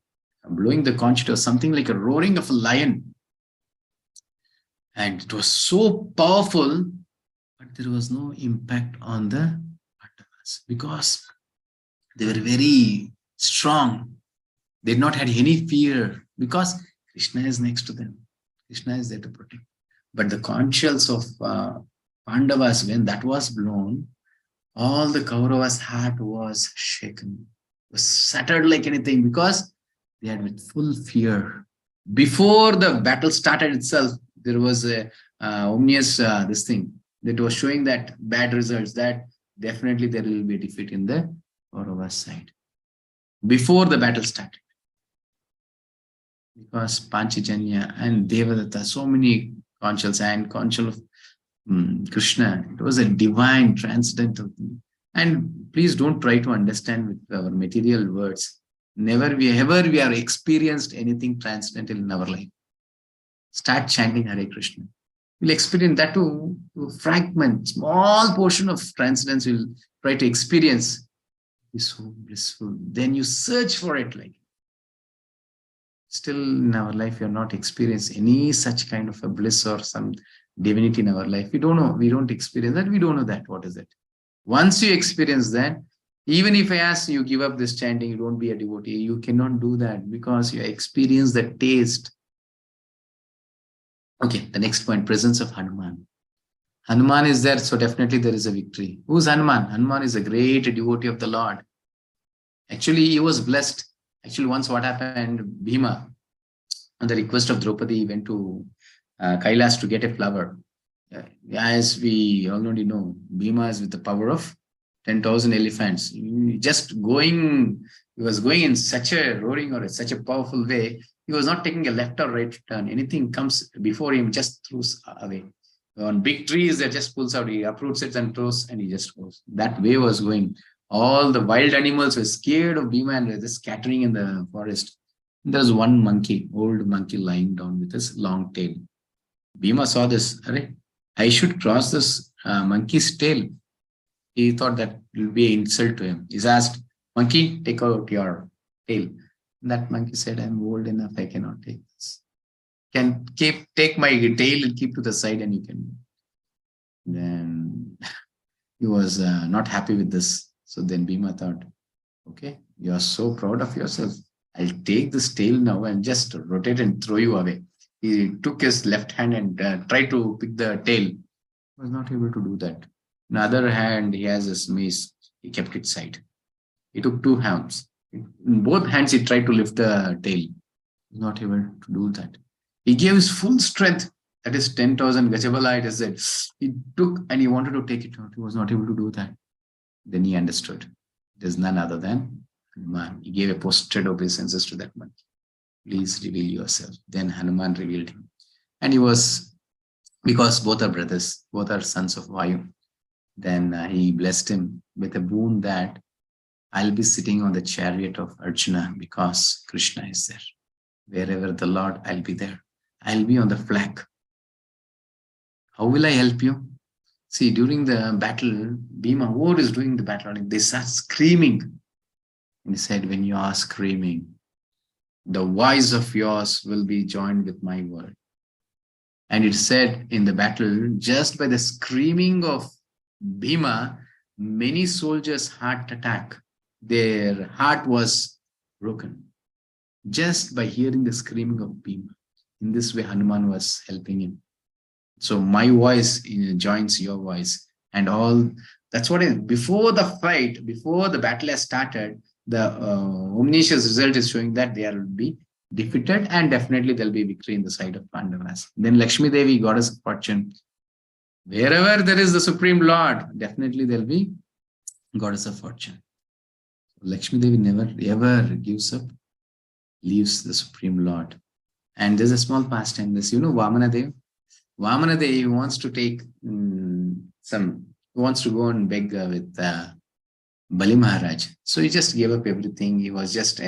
blowing the conch, it was something like a roaring of a lion. And it was so powerful, but there was no impact on the Pandavas because they were very strong. They did not have any fear because Krishna is next to them. Krishna is there to protect. But the conscience of Pandavas, when that was blown, all the Kauravas' heart was shaken, was shattered like anything because they had with full fear. Before the battle started itself, there was a omnious this thing that was showing that bad results, that definitely there will be defeat in the Kauravas' side. Before the battle started. Because Panchajanya and Devadatta, so many conchals and conchal of Krishna, it was a divine, transcendental thing. And please don't try to understand with our material words. Never we are experienced anything transcendental in our life. Start chanting Hare Krishna. We'll experience that to fragment, small portion of transcendence we'll try to experience. It's so blissful. Then you search for it like. Still in our life, we are not experienced any such kind of a bliss or some divinity in our life. We don't know. We don't experience that. We don't know that. What is it? Once you experience that, even if I ask you give up this chanting, you don't be a devotee. You cannot do that because you experience the taste. Okay, the next point, presence of Hanuman. Hanuman is there, so definitely there is a victory. Who's Hanuman? Hanuman is a great devotee of the Lord. Actually, he was blessed. Actually, once what happened, Bhima, on the request of Draupadi, went to Kailas to get a flower. as we already know, Bhima is with the power of 10,000 elephants. He was going in such a roaring or such a powerful way. He was not taking a left or right turn. Anything comes before him, just throws away. On big trees, that just pulls out. He uproots it and throws, and he just goes. That way was going. All the wild animals were scared of Bhima and were just scattering in the forest. There was one monkey, old monkey, lying down with his long tail. Bhima saw this. I should cross this monkey's tail. He thought that it will be an insult to him. He's asked, monkey, take out your tail. And that monkey said, I'm old enough, I cannot take this. Take my tail and keep to the side and you can. Then he was not happy with this. So then Bhima thought, okay, you are so proud of yourself. I'll take this tail now and just rotate and throw you away. He took his left hand and tried to pick the tail. He was not able to do that. On the other hand, he has his mace. He kept it side. He took two hands. In both hands, he tried to lift the tail. He was not able to do that. He gave his full strength. That is 10,000 Gajabala, it is said. He took and he wanted to take it out. He was not able to do that. Then he understood. It is none other than Hanuman. He gave a posted obeisances to that monkey. Please reveal yourself. Then Hanuman revealed him. And he was, because both are brothers, both are sons of Vayu. Then he blessed him with a boon that I'll be sitting on the chariot of Arjuna because Krishna is there. Wherever the Lord, I'll be there. I'll be on the flank. How will I help you? See, during the battle, Bhima, who is doing the battle? They start screaming. And he said, when you are screaming, the voice of yours will be joined with my word. And it said in the battle, just by the screaming of Bhima, many soldiers' heart attack. Their heart was broken. Just by hearing the screaming of Bhima. In this way, Hanuman was helping him. So my voice joins your voice. And all, that's what it is. Before the fight, before the battle has started, the omniscience result is showing that they will be defeated and definitely there will be victory in the side of Pandavas. Then Lakshmi Devi, goddess of fortune. Wherever there is the Supreme Lord, definitely there will be goddess of fortune. Lakshmi Devi never ever gives up, leaves the Supreme Lord. And there's a small pastime. This, Vamana Dev. Vamana Dev wants to take wants to go and beg with Bali Maharaj. So he just gave up everything. He was just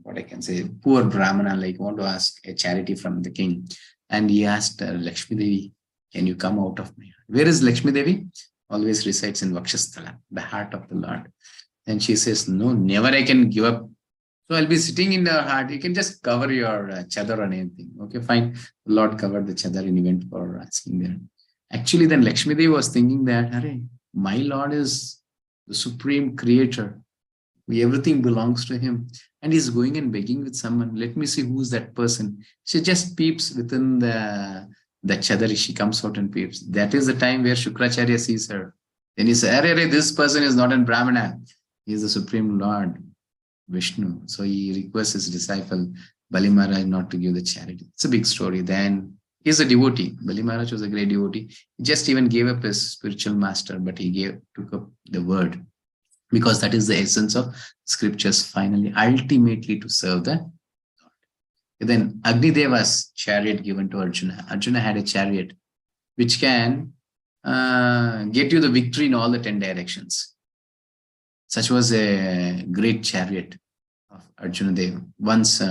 what I can say, poor Brahmana, like want to ask a charity from the king. And he asked Lakshmi Devi, can you come out of me? Where is Lakshmi Devi? Always resides in Vakshasthala, the heart of the Lord. And she says, no, never I can give up. So I'll be sitting in the heart. You can just cover your chadar or anything. Okay, fine. The Lord covered the chadar and he went for asking there. Actually, then Lakshmi Devi was thinking that, my Lord is the supreme creator. Everything belongs to him. And he's going and begging with someone. Let me see who's that person. She just peeps within the chadar. She comes out and peeps. That is the time where Shukracharya sees her. Then he says, this person is not a Brahmana. He is the Supreme Lord, Vishnu. So he requests his disciple, Bali Maharaj, not to give the charity. It's a big story. Then he's a devotee. Bali Maharaj was a great devotee. He just even gave up his spiritual master, but he took up the word. Because that is the essence of scriptures, finally, ultimately to serve the Lord. Then Agni Deva's chariot given to Arjuna. Arjuna had a chariot which can get you the victory in all the 10 directions. Such was a great chariot of Arjuna Deva. Once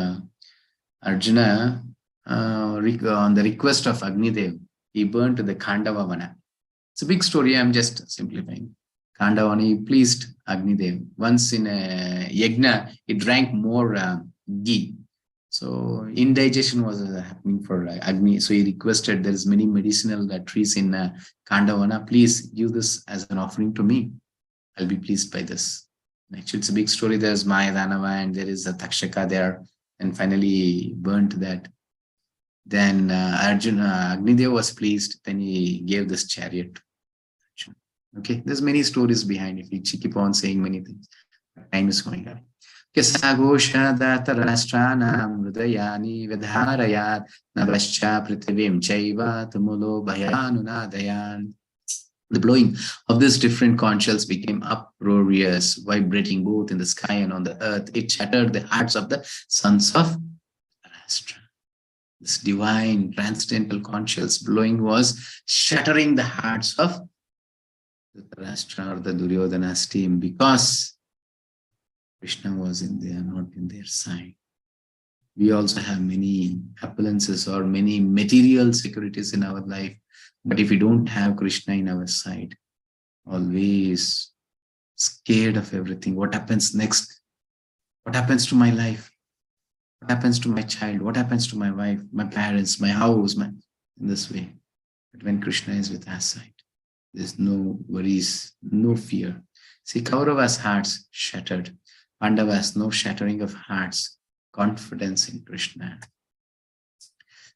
Arjuna, on the request of Agni Dev, he burned the Khandava Vana. It's a big story, I'm just simplifying. Khandava, he pleased Agni Dev. Once in a yajna, he drank more ghee. So indigestion was happening for Agni. So he requested, there is many medicinal trees in Khandavana. Please give this as an offering to me. I'll be pleased by this. Actually, it's a big story. There's Maya Danava and there is a Takshaka there. And finally burnt that. Then Arjuna, Agnidev was pleased. Then he gave this chariot. Okay, there's many stories behind it. We keep on saying many things. Time is going up. Kesagosha datarashranam hridayani vidharayat navascha prithivim chaiva tumulo bhayanunadayan. The blowing of these different conch shells became uproarious, vibrating both in the sky and on the earth. It shattered the hearts of the sons of Dhritarashtra. This divine transcendental conch shells blowing was shattering the hearts of Dhritarashtra or the Duryodhana's team, because Krishna was in there, not in their side. We also have many appliances or many material securities in our life. But if we don't have Krishna in our side, always scared of everything. What happens next? What happens to my life? What happens to my child? What happens to my wife, my parents, my house, in this way. But when Krishna is with our side, there's no worries, no fear. See, Kaurava's hearts shattered. Pandavas, no shattering of hearts, confidence in Krishna.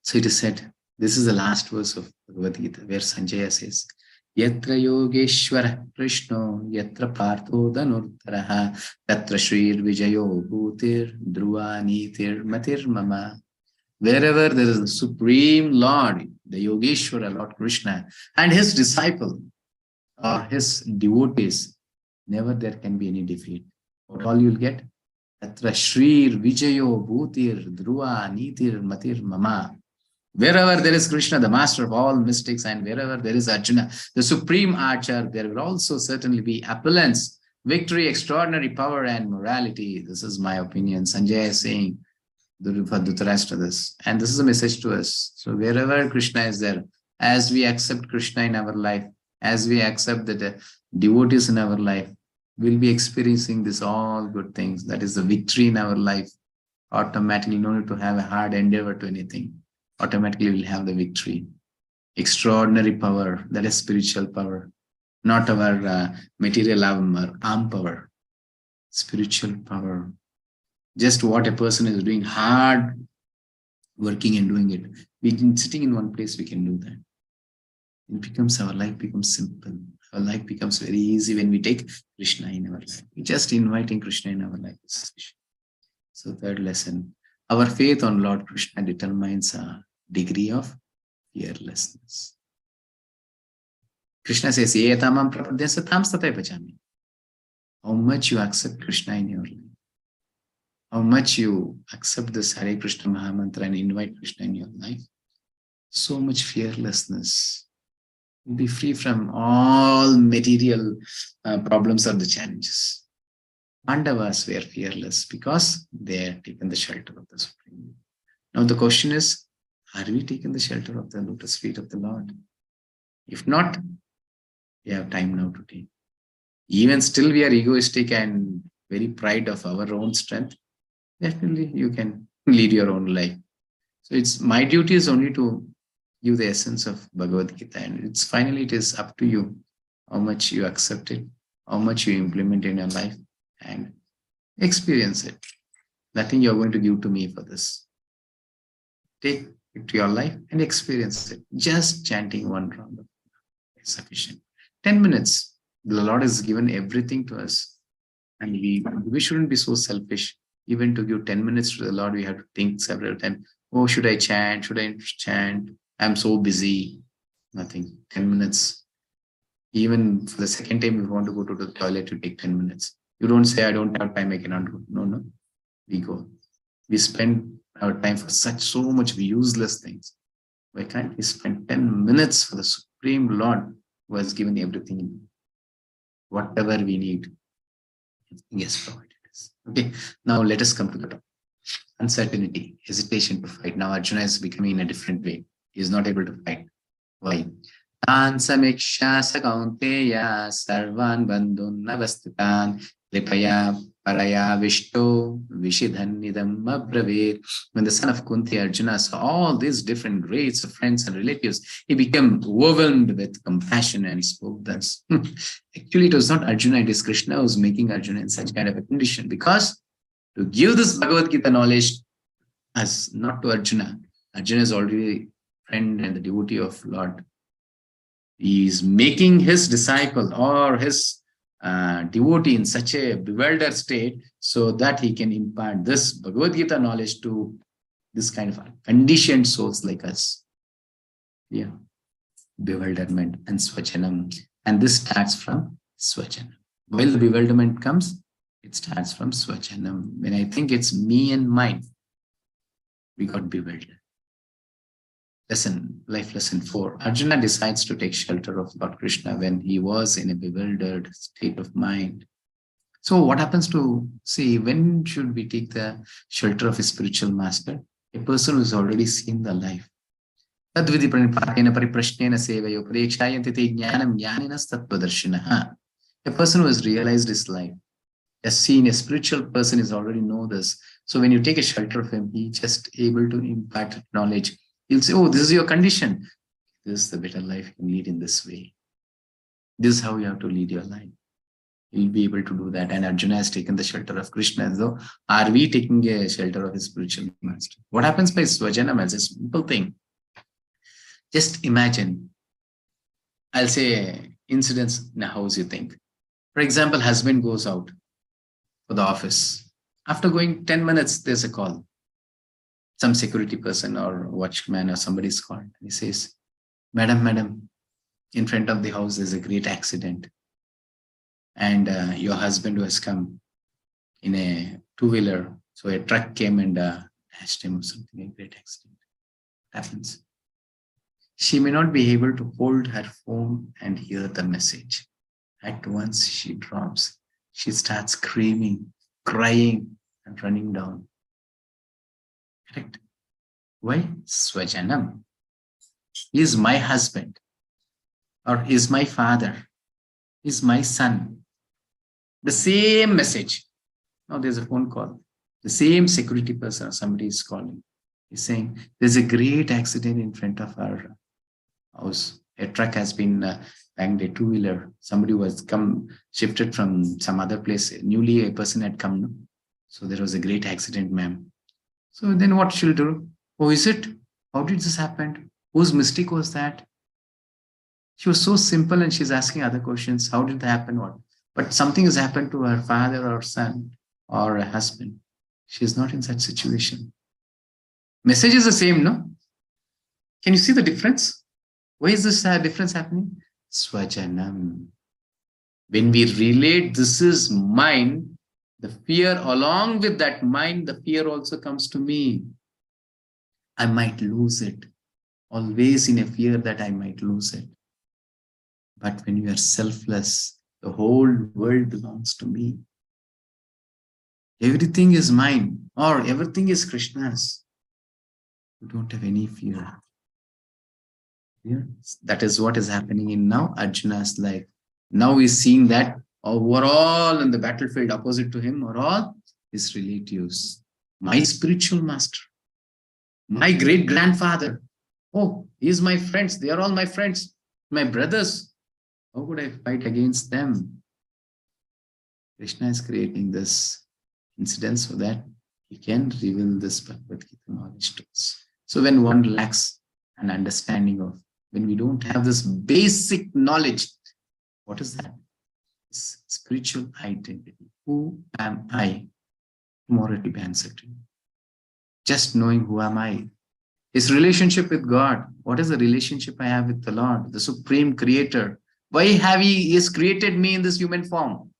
So it is said, this is the last verse of Bhagavad-Gita, where Sanjaya says, Yatra Yogeshwara Krishno, Yatra Partho Dhanurtaraha, Tatra Shrir Vijayo Bhutir, Dhruva Nitir Matir Mama. Wherever there is the Supreme Lord, the Yogeshwara, Lord Krishna, and his disciple or his devotees, never there can be any defeat. What all you'll get? Tatra Shrir Vijayo Bhutir, Dhruva Nitir Matir Mama. Wherever there is Krishna, the master of all mystics, and wherever there is Arjuna, the supreme archer, there will also certainly be opulence, victory, extraordinary power, and morality. This is my opinion. Sanjay is saying for Dhritarashtra this. And this is a message to us. So wherever Krishna is there, as we accept Krishna in our life, as we accept the devotees in our life, we'll be experiencing this all good things. That is the victory in our life. Automatically, no need to have a hard endeavor to anything. Automatically we'll have the victory. Extraordinary power, that is spiritual power, not our material arm power. Spiritual power. Just what a person is doing, hard working and doing it. We can, sitting in one place, we can do that. It becomes, our life becomes simple. Our life becomes very easy when we take Krishna in our life. We're just inviting Krishna in our life. So third lesson, our faith on Lord Krishna determines a degree of fearlessness. Krishna says, how much you accept Krishna in your life, how much you accept this Hare Krishna Mahamantra and invite Krishna in your life, so much fearlessness. You'll be free from all material problems or the challenges. Pandavas were fearless because they had taken the shelter of the Supreme. Now the question is, are we taking the shelter of the lotus feet of the Lord? If not, we have time now to take. Even still we are egoistic and very proud of our own strength. Definitely you can lead your own life. So it's my duty is only to give the essence of Bhagavad-Gita, and it's finally it is up to you how much you accept it, how much you implement in your life and experience it. Nothing you're going to give to me for this. Take it to your life and experience it. Just chanting one round is sufficient. 10 minutes. The Lord has given everything to us. And we shouldn't be so selfish. Even to give 10 minutes to the Lord, we have to think several times. Oh, should I chant? Should I chant? I'm so busy. Nothing. 10 minutes. Even for the second time, if you want to go to the toilet, you take 10 minutes. You don't say, I don't have time, I cannot go. No. We go. We spend our time for so much useless things. Why can't we spend 10 minutes for the Supreme Lord who has given everything? Whatever we need, he has provided us. Okay, now let us come to the topic. Uncertainty, hesitation to fight. Now Arjuna is becoming in a different way. He is not able to fight. Why? Tan samiksha sakaunteya sarvan bandhun navastitan lipaya paraya vishto vishidhanidam abravet. When the son of Kunti Arjuna saw all these different grades of friends and relatives, he became overwhelmed with compassion and spoke thus. Actually, it was not Arjuna, it is Krishna who was making Arjuna in such kind of a condition, because to give this Bhagavad-Gita knowledge as not to Arjuna. Arjuna is already friend and the devotee of Lord. He is making his disciple or his devotee in such a bewildered state so that he can impart this Bhagavad-Gita knowledge to this kind of conditioned souls like us. Yeah. Bewilderment and swachanam. And this starts from swachanam. While the bewilderment comes, it starts from swachanam. When I think it's me and mine, we got bewildered. Life lesson 4. Arjuna decides to take shelter of Lord Krishna when he was in a bewildered state of mind. So what happens to, see, when should we take the shelter of a spiritual master? A person who's already seen the life. Tadvidi pranipatena pariprashnena sevayo prekshayanti te jnanam jnaninas tattvadarshinaha. A person who has realized his life, has seen, a spiritual person is already know this. So when you take a shelter of him, he just able to impart knowledge. He'll say, oh, this is your condition. This is the better life you lead in this way. This is how you have to lead your life. You'll be able to do that. And Arjuna has taken the shelter of Krishna. So are we taking a shelter of his spiritual master? What happens by Swajanam as a simple thing? Just imagine, I'll say incidents in a house you think. For example, husband goes out for the office. After going 10 minutes, there's a call. Some security person or watchman or somebody is called. He says, Madam, in front of the house, there's a great accident. And your husband who has come in a two-wheeler, so a truck came and dashed him or something, a great accident. Happens. She may not be able to hold her phone and hear the message. At once she drops. She starts screaming, crying, and running down. Correct? Why? Swajanam. He is my husband, or is my father, is my son. The same message. Now there's a phone call. The same security person or somebody is calling. He's saying, there's a great accident in front of our house. A truck has been banged, a two-wheeler. Somebody was shifted from some other place. Newly a person had come. So there was a great accident, ma'am. So then what she'll do? Oh, is it? How did this happen? Whose mistake was that? She was so simple and she's asking other questions. How did that happen? What? But something has happened to her father or son or a husband. She's not in such situation. Message is the same, no? Can you see the difference? Why is this difference happening? Swajanam. When we relate, this is mine, the fear along with that mind, the fear also comes to me. I might lose it. Always in a fear that I might lose it. But when you are selfless, the whole world belongs to me. Everything is mine or everything is Krishna's. You don't have any fear. That is what is happening in now Arjuna's life. Now he's seeing that overall in the battlefield opposite to him are all his relatives. My spiritual master, my great grandfather. Oh, he's my friends. They are all my friends, my brothers. How could I fight against them? Krishna is creating this incident so that he can reveal this Bhagavad-Gita knowledge to us. So when one lacks an understanding of, when we don't have this basic knowledge, what is that? It's spiritual identity. Who am I? Tomorrow it will be answered to you. Just knowing who am I. His relationship with God. What is the relationship I have with the Lord, the Supreme Creator? Why have He has created me in this human form?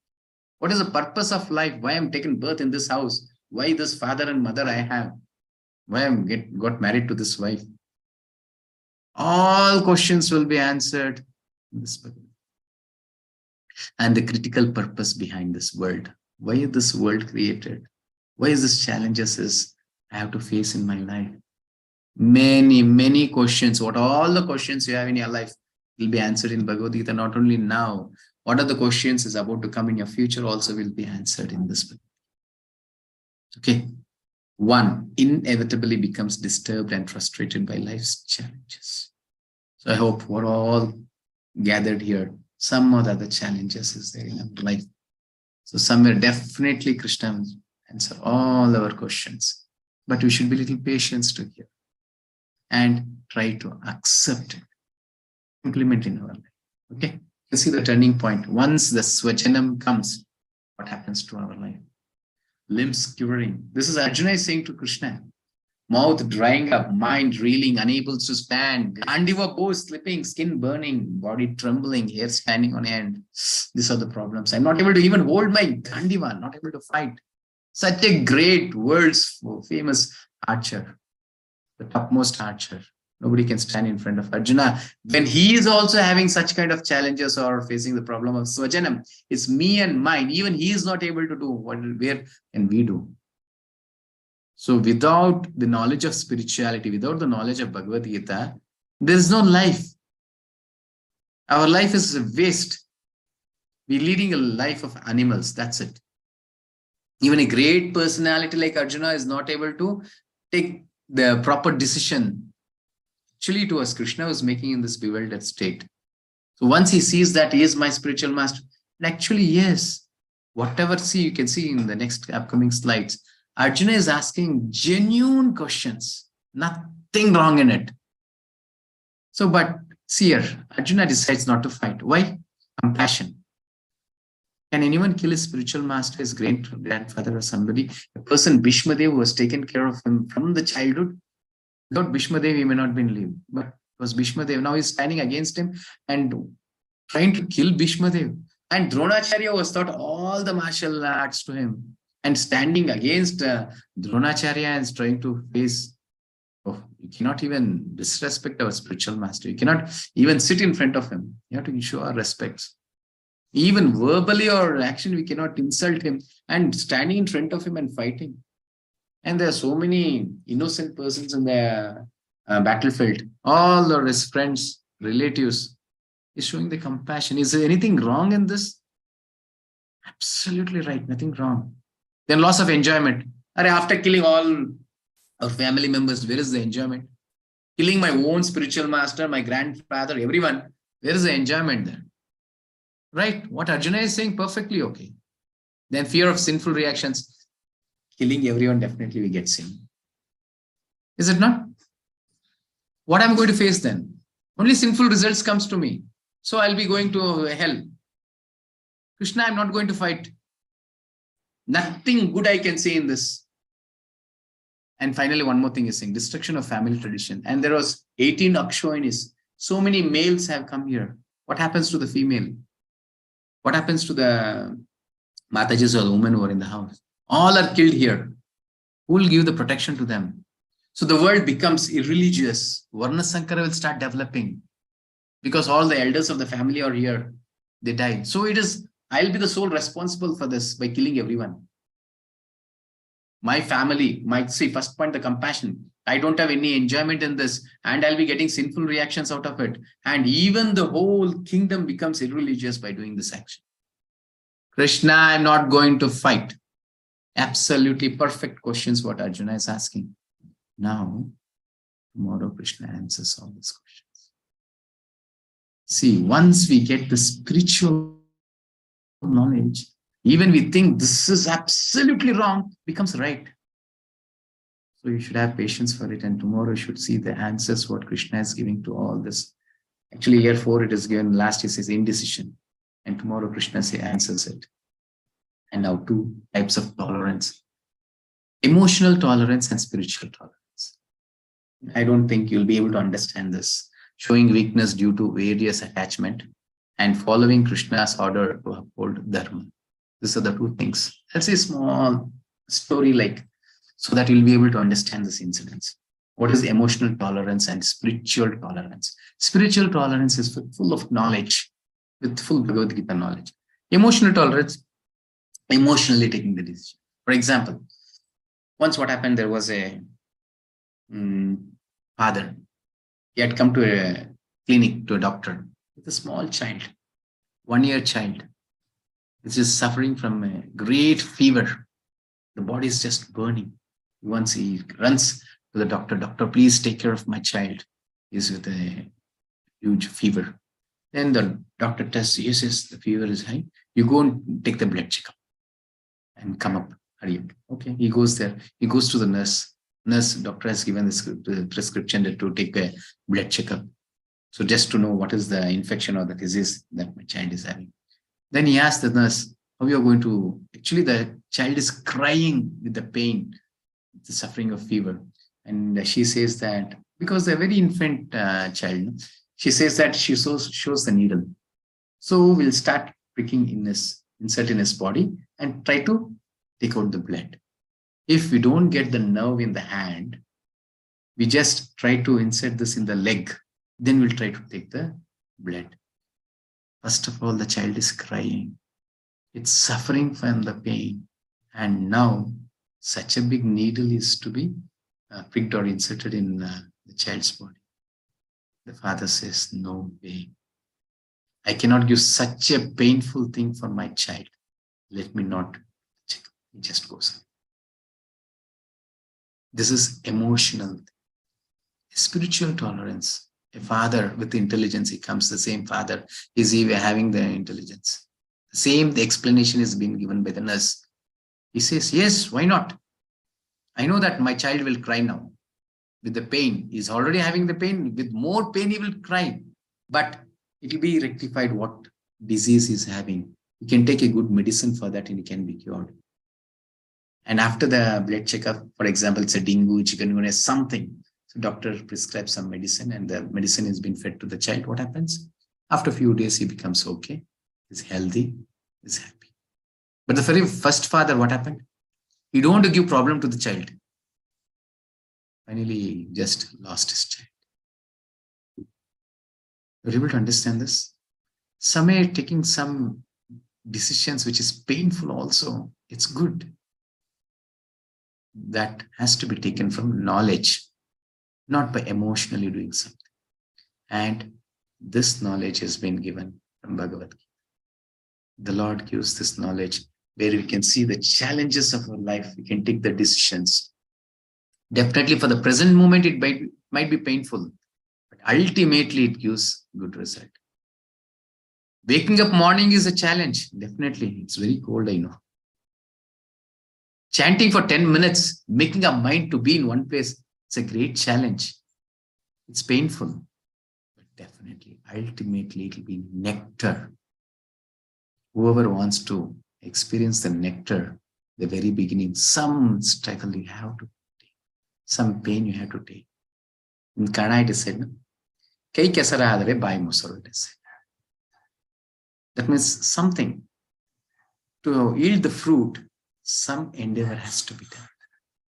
What is the purpose of life? Why I'm taken birth in this house? Why this father and mother I have? Why I'm got married to this wife? All questions will be answered in this book. And the critical purpose behind this world. Why is this world created? Why is this challenges is I have to face in my life? Many, many questions. What all the questions you have in your life will be answered in Bhagavad-Gita, not only now. What are the questions is about to come in your future also will be answered in this book. Okay. One inevitably becomes disturbed and frustrated by life's challenges. So I hope we're all gathered here. Some or the other challenges is there in our life. So somewhere definitely Krishna will answer all our questions. But we should be a little patient to hear and try to accept it, implement in our life. Okay. see the turning point. Once the Swajanam comes, what happens to our life? Limbs quivering. This is Arjuna is saying to Krishna. Mouth drying up, mind reeling, unable to stand, Gandiva bow slipping, skin burning, body trembling, hair standing on end. These are the problems. I'm not able to even hold my Gandiva, not able to fight. Such a great, world's famous archer, the topmost archer. Nobody can stand in front of Arjuna. When he is also having such kind of challenges or facing the problem of Swajanam, it's me and mine. Even he is not able to do what, where can we do? So without the knowledge of spirituality, without the knowledge of Bhagavad-Gita, there is no life. Our life is a waste. We're leading a life of animals. That's it. Even a great personality like Arjuna is not able to take the proper decision. Actually, it was Krishna who was making in this bewildered state. So once he sees that he is my spiritual master, and actually, yes, whatever, see, you can see in the next upcoming slides, Arjuna is asking genuine questions, nothing wrong in it. So, but see here, Arjuna decides not to fight. Why? Compassion. Can anyone kill his spiritual master, his great-grandfather or somebody? A person, Bhishmadev, who was taken care of him from the childhood. Without Bhishmadev, he may not have been lived. But it was Bhishmadev. Now he's standing against him and trying to kill Bhishmadev. And Dronacharya was taught all the martial arts to him. And standing against Dronacharya and trying to face, oh, you cannot even disrespect our spiritual master. You cannot even sit in front of him. You have to show our respects. Even verbally or action, we cannot insult him. And standing in front of him and fighting. And there are so many innocent persons in the battlefield. All of his friends, relatives, is showing the compassion. Is there anything wrong in this? Absolutely right, nothing wrong. Then loss of enjoyment. After killing all our family members, where is the enjoyment? Killing my own spiritual master, my grandfather, everyone, where is the enjoyment there? Right? What Arjuna is saying, perfectly okay. Then fear of sinful reactions. Killing everyone, definitely we get sin. Is it not? What am I going to face then? Only sinful results comes to me. So I'll be going to hell. Krishna, I'm not going to fight. Nothing good I can say in this. And finally, one more thing is saying, destruction of family tradition. And there was 18 Akshoinis. So many males have come here. What happens to the female? What happens to the Matajis or the women who are in the house? All are killed here. Who will give the protection to them? So the world becomes irreligious. Varna Sankara will start developing because all the elders of the family are here. They died. So it is, I'll be the sole responsible for this by killing everyone. My family might see, first point, the compassion. I don't have any enjoyment in this and I'll be getting sinful reactions out of it. And even the whole kingdom becomes irreligious by doing this action. Krishna, I'm not going to fight. Absolutely perfect questions what Arjuna is asking. Now, tomorrow Krishna answers all these questions. See, once we get the spiritual knowledge, even we think this is absolutely wrong, becomes right. So you should have patience for it, and tomorrow you should see the answers what Krishna is giving to all this. Actually, year 4 it is given, last he says indecision, and tomorrow Krishna answers it. And now 2 types of tolerance. Emotional tolerance and spiritual tolerance. I don't think you'll be able to understand this. Showing weakness due to various attachment and following Krishna's order to uphold dharma. These are the 2 things. Let's say a small story like, so that you'll be able to understand this incidents. What is emotional tolerance and spiritual tolerance? Spiritual tolerance is full of knowledge, with full Bhagavad-Gita knowledge. Emotional tolerance, emotionally taking the decision. For example, once what happened, there was a father. He had come to a clinic, to a doctor, with a small child, 1-year child. This is suffering from a great fever. The body is just burning. Once he runs to the doctor, doctor, please take care of my child. He's with a huge fever. Then the doctor tests, yes, the fever is high. You go and take the blood checkup and come up. Hurry up. Okay, he goes there. He goes to the nurse. Doctor has given the prescription to take a blood checkup. So just to know what is the infection or the disease that my child is having. Then he asked the nurse, how you are going to, actually the child is crying with the pain, the suffering of fever. And she says that, because they're very infant child, she says that she shows the needle. So we'll start pricking insert in his body and try to take out the blood. If we don't get the nerve in the hand, we just try to insert this in the leg. Then we'll try to take the blood. First of all, the child is crying. It's suffering from the pain. And now such a big needle is to be pricked or inserted in the child's body. The father says, no way. I cannot give such a painful thing for my child. Let me not check. He just goes away. This is emotional. Spiritual tolerance. A father with intelligence, he comes, the same father is even having the intelligence. The explanation is being given by the nurse. He says, yes, why not? I know that my child will cry now with the pain. He's already having the pain. With more pain, he will cry. But it will be rectified what disease he's having. You can take a good medicine for that and he can be cured. And after the blood checkup, for example, it's a dengue, chikungunya, something. So doctor prescribes some medicine and the medicine has been fed to the child. What happens? After a few days, he becomes okay. He's healthy. He's happy. But the very first father, what happened? He don't want to give problem to the child. Finally, he just lost his child. You're able to understand this? Some are taking some decisions which is painful also. It's good. That has to be taken from knowledge, not by emotionally doing something. And this knowledge has been given from Bhagavad-Gita. The Lord gives this knowledge where we can see the challenges of our life. We can take the decisions. Definitely for the present moment, it might be painful, but ultimately it gives good result. Waking up morning is a challenge. Definitely. It's very cold, I know. Chanting for 10 minutes, making our mind to be in one place, it's a great challenge. It's painful, but definitely, ultimately, it will be nectar. Whoever wants to experience the nectar, the very beginning, some struggle you have to take, some pain you have to take. In Kannada, it is said, Kai kesara adare bai mosaru, it is said. That means something. To yield the fruit, some endeavor has to be done.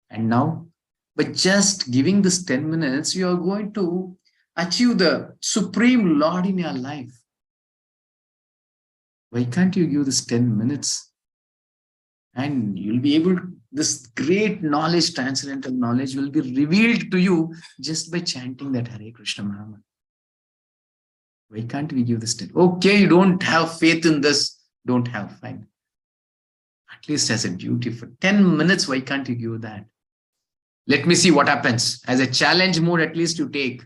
And now, by just giving this 10 minutes, you are going to achieve the Supreme Lord in your life. Why can't you give this 10 minutes? And you'll be able to, this great knowledge, transcendental knowledge will be revealed to you just by chanting that Hare Krishna Mahamantra. Why can't we give this 10? Okay, you don't have faith in this, don't have, fine. At least as a duty for 10 minutes, why can't you give that? Let me see what happens. As a challenge mode, at least you take.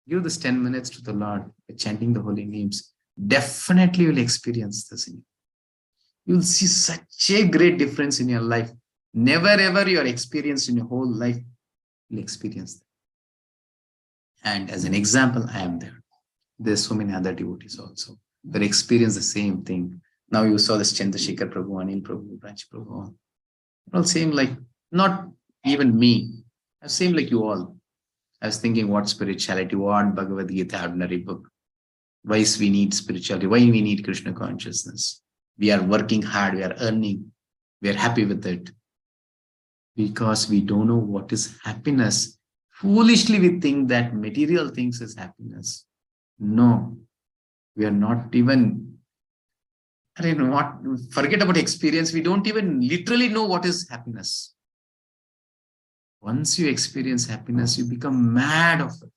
Give this 10 minutes to the Lord by chanting the holy names. Definitely you'll experience this. You'll see such a great difference in your life. Never ever you are experienced in your whole life. You'll experience that. And as an example, I am there. There's so many other devotees also that experience the same thing. Now you saw this Chandrasekhar Prabhu, Anil Prabhu, Raj Prabhu. All same like, not even me. Same like you all. I was thinking what spirituality, what Bhagavad-Gita, ordinary book. Why we need spirituality? Why we need Krishna consciousness? We are working hard. We are earning. We are happy with it. Because we don't know what is happiness. Foolishly we think that material things is happiness. No. We are not even, I don't know what, forget about experience. We don't even literally know what is happiness. Once you experience happiness, you become mad of it.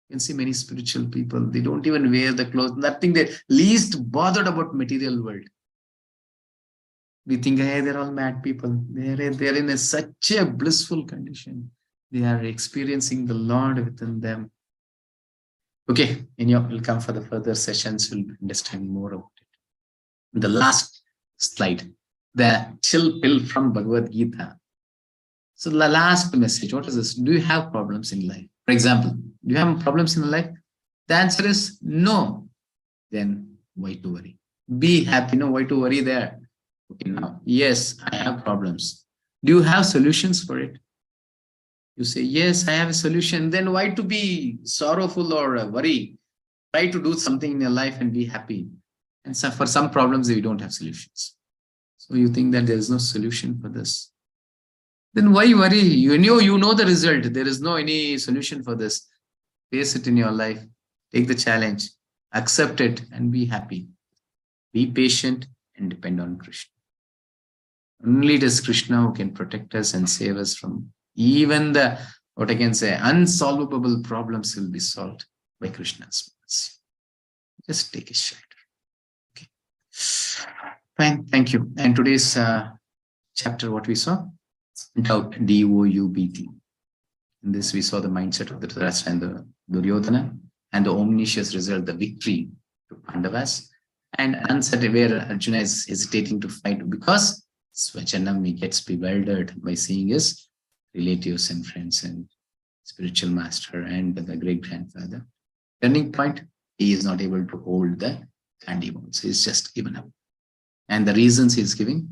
You can see many spiritual people, they don't even wear the clothes, nothing, they're least bothered about material world. We think, hey, they're all mad people. They're in such a blissful condition. They are experiencing the Lord within them. Okay, we'll come for the further sessions, we'll understand more about it. The last slide, the chill pill from Bhagavad-Gita. So the last message, what is this? Do you have problems in life? For example, do you have problems in life? The answer is no. Then why to worry? Be happy. No, why to worry there? Okay, now, yes, I have problems. Do you have solutions for it? You say, yes, I have a solution. Then why to be sorrowful or worry? Try to do something in your life and be happy. And so for some problems, we don't have solutions. So you think that there is no solution for this. Then why worry? You know the result. There is no any solution for this. Face it in your life. Take the challenge. Accept it and be happy. Be patient and depend on Krishna. Only it is Krishna who can protect us and save us from even the, what I can say, unsolvable problems will be solved by Krishna's mercy. Just take a shelter. Okay. Fine. Thank you. And today's chapter, what we saw? Doubt, D-O-U-B-T. In this, we saw the mindset of the Dhritarashtra and the Duryodhana and the omniscience result, the victory to Pandavas. And uncertain where Arjuna is hesitating to fight because Swachanam, he gets bewildered by seeing his relatives and friends and spiritual master and the great grandfather. Turning point, he is not able to hold the candy bones. He's just given up. And the reasons he's giving: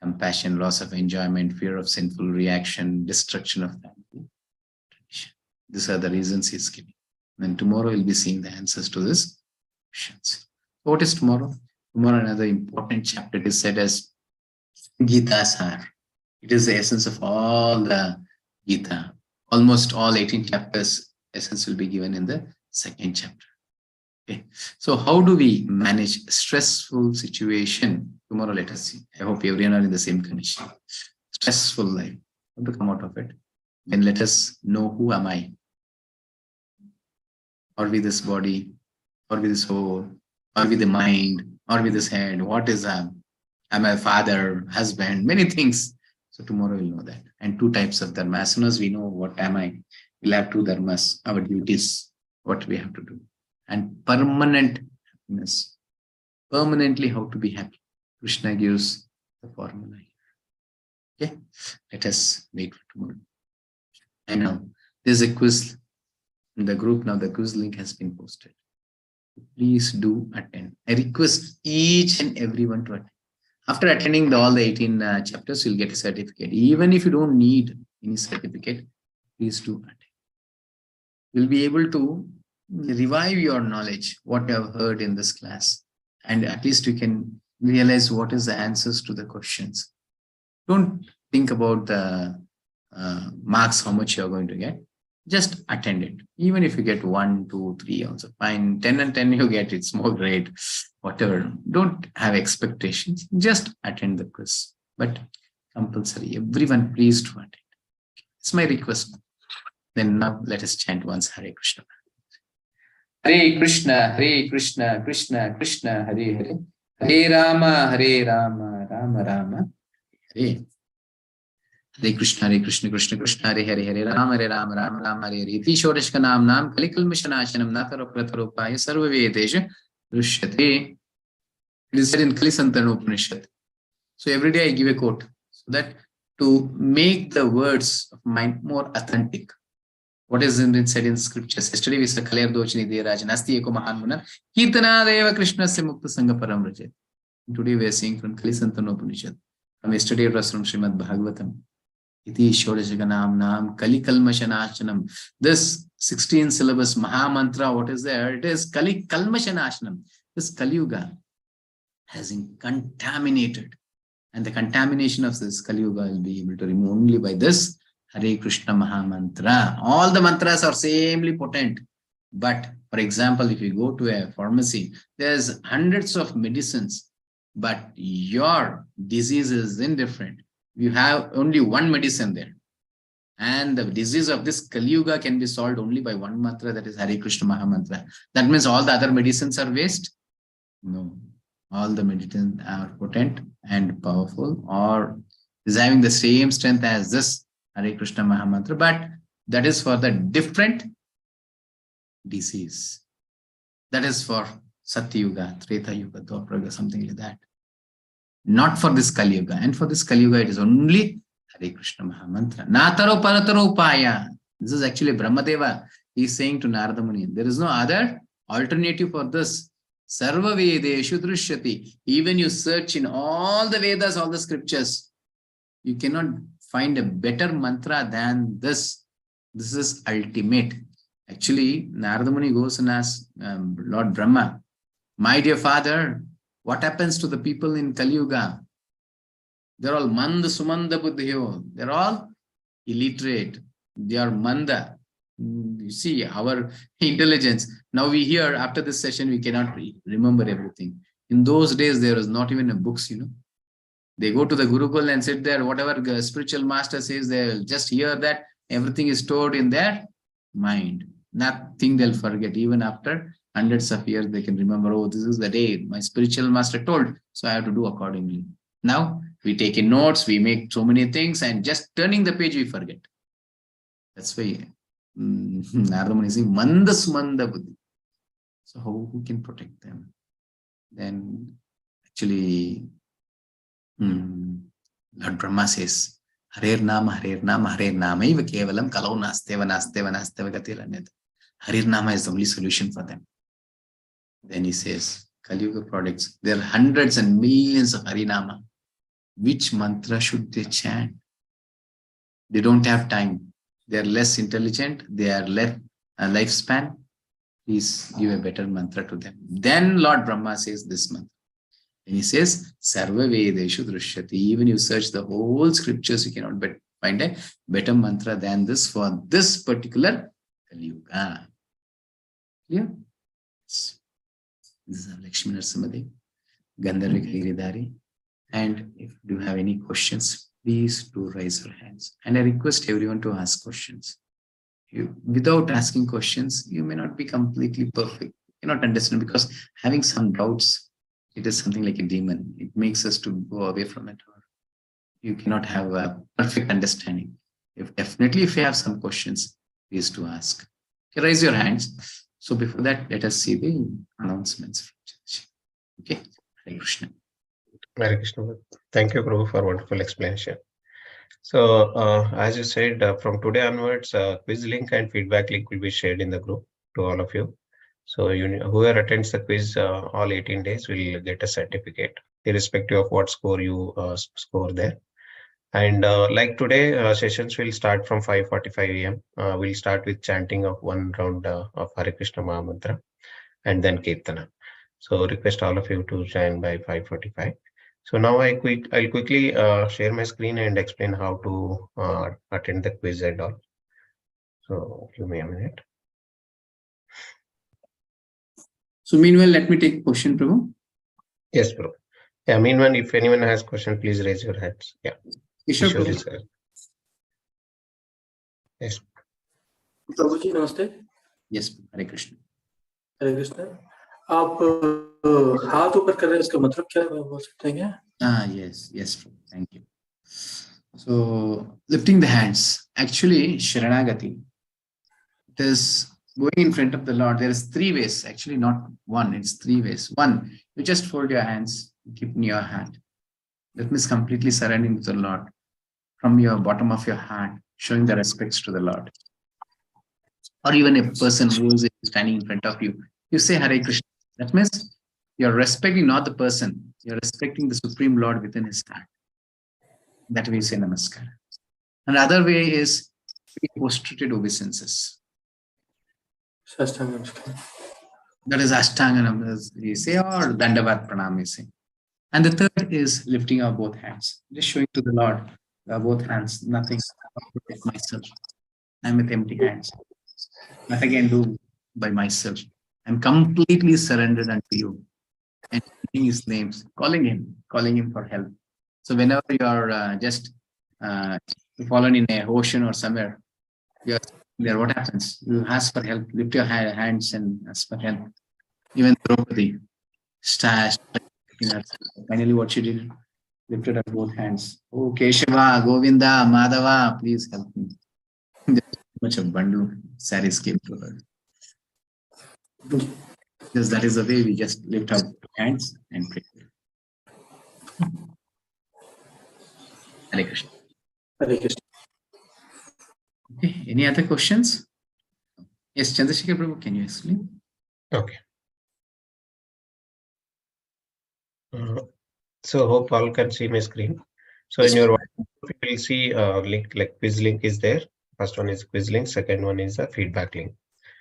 compassion, loss of enjoyment, fear of sinful reaction, destruction of family. These are the reasons he's giving. Then tomorrow we'll be seeing the answers to these questions. What is tomorrow? Tomorrow another important chapter. It is said as Gita Sar. It is the essence of all the Gita. Almost all 18 chapters essence will be given in the second chapter. Okay. So how do we manage stressful situation? Tomorrow let us see. I hope everyone are in the same condition. Stressful life. How to come out of it? Then let us know who am I? Or with this body, or with this soul, or with the mind, or with this head. What is am I a father, husband, many things. So tomorrow we'll know that. And two types of dharma. As soon as we know what am I, we'll have two dharmas, our duties, what we have to do. And permanent happiness. Permanently how to be happy. Krishna gives the formula. Okay, let us wait for tomorrow. And now there's a quiz in the group. Now the quiz link has been posted. Please do attend. I request each and everyone to attend. After attending all the 18 chapters, you'll get a certificate. Even if you don't need any certificate, please do attend. You'll be able to revive your knowledge, what you have heard in this class. And at least you can realize what is the answers to the questions. Don't think about the marks, how much you're going to get. Just attend it. Even if you get 1, 2, 3, also fine. 10 and 10 you get, it's more great. Whatever. Don't have expectations. Just attend the quiz. But compulsory. Everyone please to attend. It's my request. Then now let us chant once Hare Krishna. Hare Krishna, Hare Krishna, Krishna Krishna, Hare Hare. Hare Rama, Rama Rama, Hare. Hare Krishna, Krishna Krishna, Hare Hare, Hare Rama, Rama Rama, Hare Hare. Iti Shodashka Nam Kalikalmishanashanam Nataro Prataropaya Sarva Vedesha Drishyate. It is said in Kalisantana Upanishad. So every day I give a quote so that to make the words of mine more authentic. What is said in scriptures? Yesterday we said Kalyar Dochini Deerajan Asti Eko Mahanmuna Kirtana Deva Krishna Se Mukta Sangha Param Rajat. Today we are seeing from Kalisantana Upanishad. From yesterday it was from Srimad Bhagavatam. Iti Shodajaganam Nam Kalikalmashanashanam. This 16 syllabus Maha Mantra, what is there? It is Kalikalmashanashanam. This Kali Yuga has been contaminated. And the contamination of this Kali Yuga will be able to remove only by this Hare Krishna Maha Mantra. All the mantras are samely potent. But for example, if you go to a pharmacy, there's hundreds of medicines, but your disease is indifferent. You have only one medicine there. And the disease of this Kali Yuga can be solved only by one mantra, that is Hare Krishna Maha Mantra. That means all the other medicines are waste? No. All the medicines are potent and powerful, or is having the same strength as this Hare Krishna Maha Mantra, but that is for the different disease. That is for Satya Yuga, Treta Yuga, Dwapara Yuga, something like that. Not for this Kali Yuga. And for this Kali Yuga, it is only Hare Krishna Maha Mantra. Nataro Parataro Upaya. This is actually Brahmadeva. He is saying to Narada Muni, there is no other alternative for this. Sarva Vedeshu Drishyati. Even you search in all the Vedas, all the scriptures, you cannot find a better mantra than this. This is ultimate. Actually, Narada Muni goes and asks Lord Brahma, my dear father, what happens to the people in Kali Yuga? They're all manda sumanda buddhiyo. They're all illiterate. They are manda. You see, our intelligence. Now we hear after this session, we cannot remember everything. In those days, there was not even a books, They go to the Gurukul and sit there. Whatever the spiritual master says, they'll just hear that. Everything is stored in their mind. Nothing they'll forget. Even after hundreds of years, they can remember, oh, this is the day my spiritual master told, so I have to do accordingly. Now, we take in notes, we make so many things, and just turning the page, we forget. That's why Narada Muni is saying, Mandas Manda Buddhi. So who can protect them? Then actually, Lord Brahma says, Harer Nama, Eva Kevalam, Kalau Nasteva, Gatil Anyat. Harer Nama is the only solution for them. Then he says, Kali Yuga products, there are hundreds and millions of Harinama. Which mantra should they chant? They don't have time. They are less intelligent. They are less lifespan. Please give a better mantra to them. Then Lord Brahma says this mantra. And he says, Sarva Vedeshu Drishyati. Even you search the whole scriptures, you cannot find a better mantra than this for this particular Kali Yuga. Clear? Yes. This is Lakshmi Narasimhadev, Gandharva Giridhari. And if you have any questions, please do raise your hands. And I request everyone to ask questions. Without asking questions, you may not be completely perfect. You cannot understand, because having some doubts, it is something like a demon. It makes us to go away from it. Or you cannot have a perfect understanding. If you have some questions, please do ask. Okay, raise your hands. So before that, let us see the announcements. Okay, Hare Krishna. Hare Krishna. Thank you, Prabhu, for wonderful explanation. So, as you said, from today onwards, quiz link and feedback link will be shared in the group to all of you. So, whoever attends the quiz all 18 days will get a certificate, irrespective of what score you score there. And like today, sessions will start from 5:45 a.m. We'll start with chanting of one round of Hare Krishna Maha Mantra and then Kirtana. So, request all of you to join by 5:45. So now I'll quickly share my screen and explain how to attend the quiz and all. So give me a minute. So meanwhile, let me take a question, Prabhu. Yes, Prabhu. Yeah, meanwhile, if anyone has question, please raise your hands. Yeah. Ishwar, yes. Prabhu ji, namaste. Yes, Hare Krishna. Hare Krishna. आप हाथ ऊपर कर रहे हैं, इसका मतलब क्या है, बोल सकते हैं क्या? Yes, thank you. So lifting the hands, actually Sharanagati, it is going in front of the Lord. There is 3 ways, actually not one, it's 3 ways. One, you just fold your hands, keep in your hand. That means completely surrendering to the Lord from your bottom of your heart, showing the respects to the Lord. Or even a person who is standing in front of you, you say Hare Krishna. That means you're respecting not the person, you're respecting the Supreme Lord within his heart. That way you say Namaskar. Another way is prostrated obeisances. That is Ashtanga Namaskar, we say, or Dandavat Pranam, we say. And the third is lifting our both hands, just showing to the Lord, both hands, nothing, protect myself. I'm with empty hands. Nothing I can do by myself. I'm completely surrendered unto you. And taking his names, calling him for help. So whenever you are just fallen in a ocean or somewhere, you're there, what happens? You ask for help, lift your hands and ask for help. Even Draupadi, finally what she did, lifted up both hands. Oh, Keshava, Govinda, Madhava, please help me. There's so much of bundle saris came to her. Because that is the way we just lift our hands and pray. Hare Krishna. Hare Krishna. Okay, any other questions? Yes, Chandrasekhar Prabhu, can you explain? Okay. So hope all can see my screen. So in your you will see a link, like quiz link is there. First one is quiz link. Second one is a feedback link.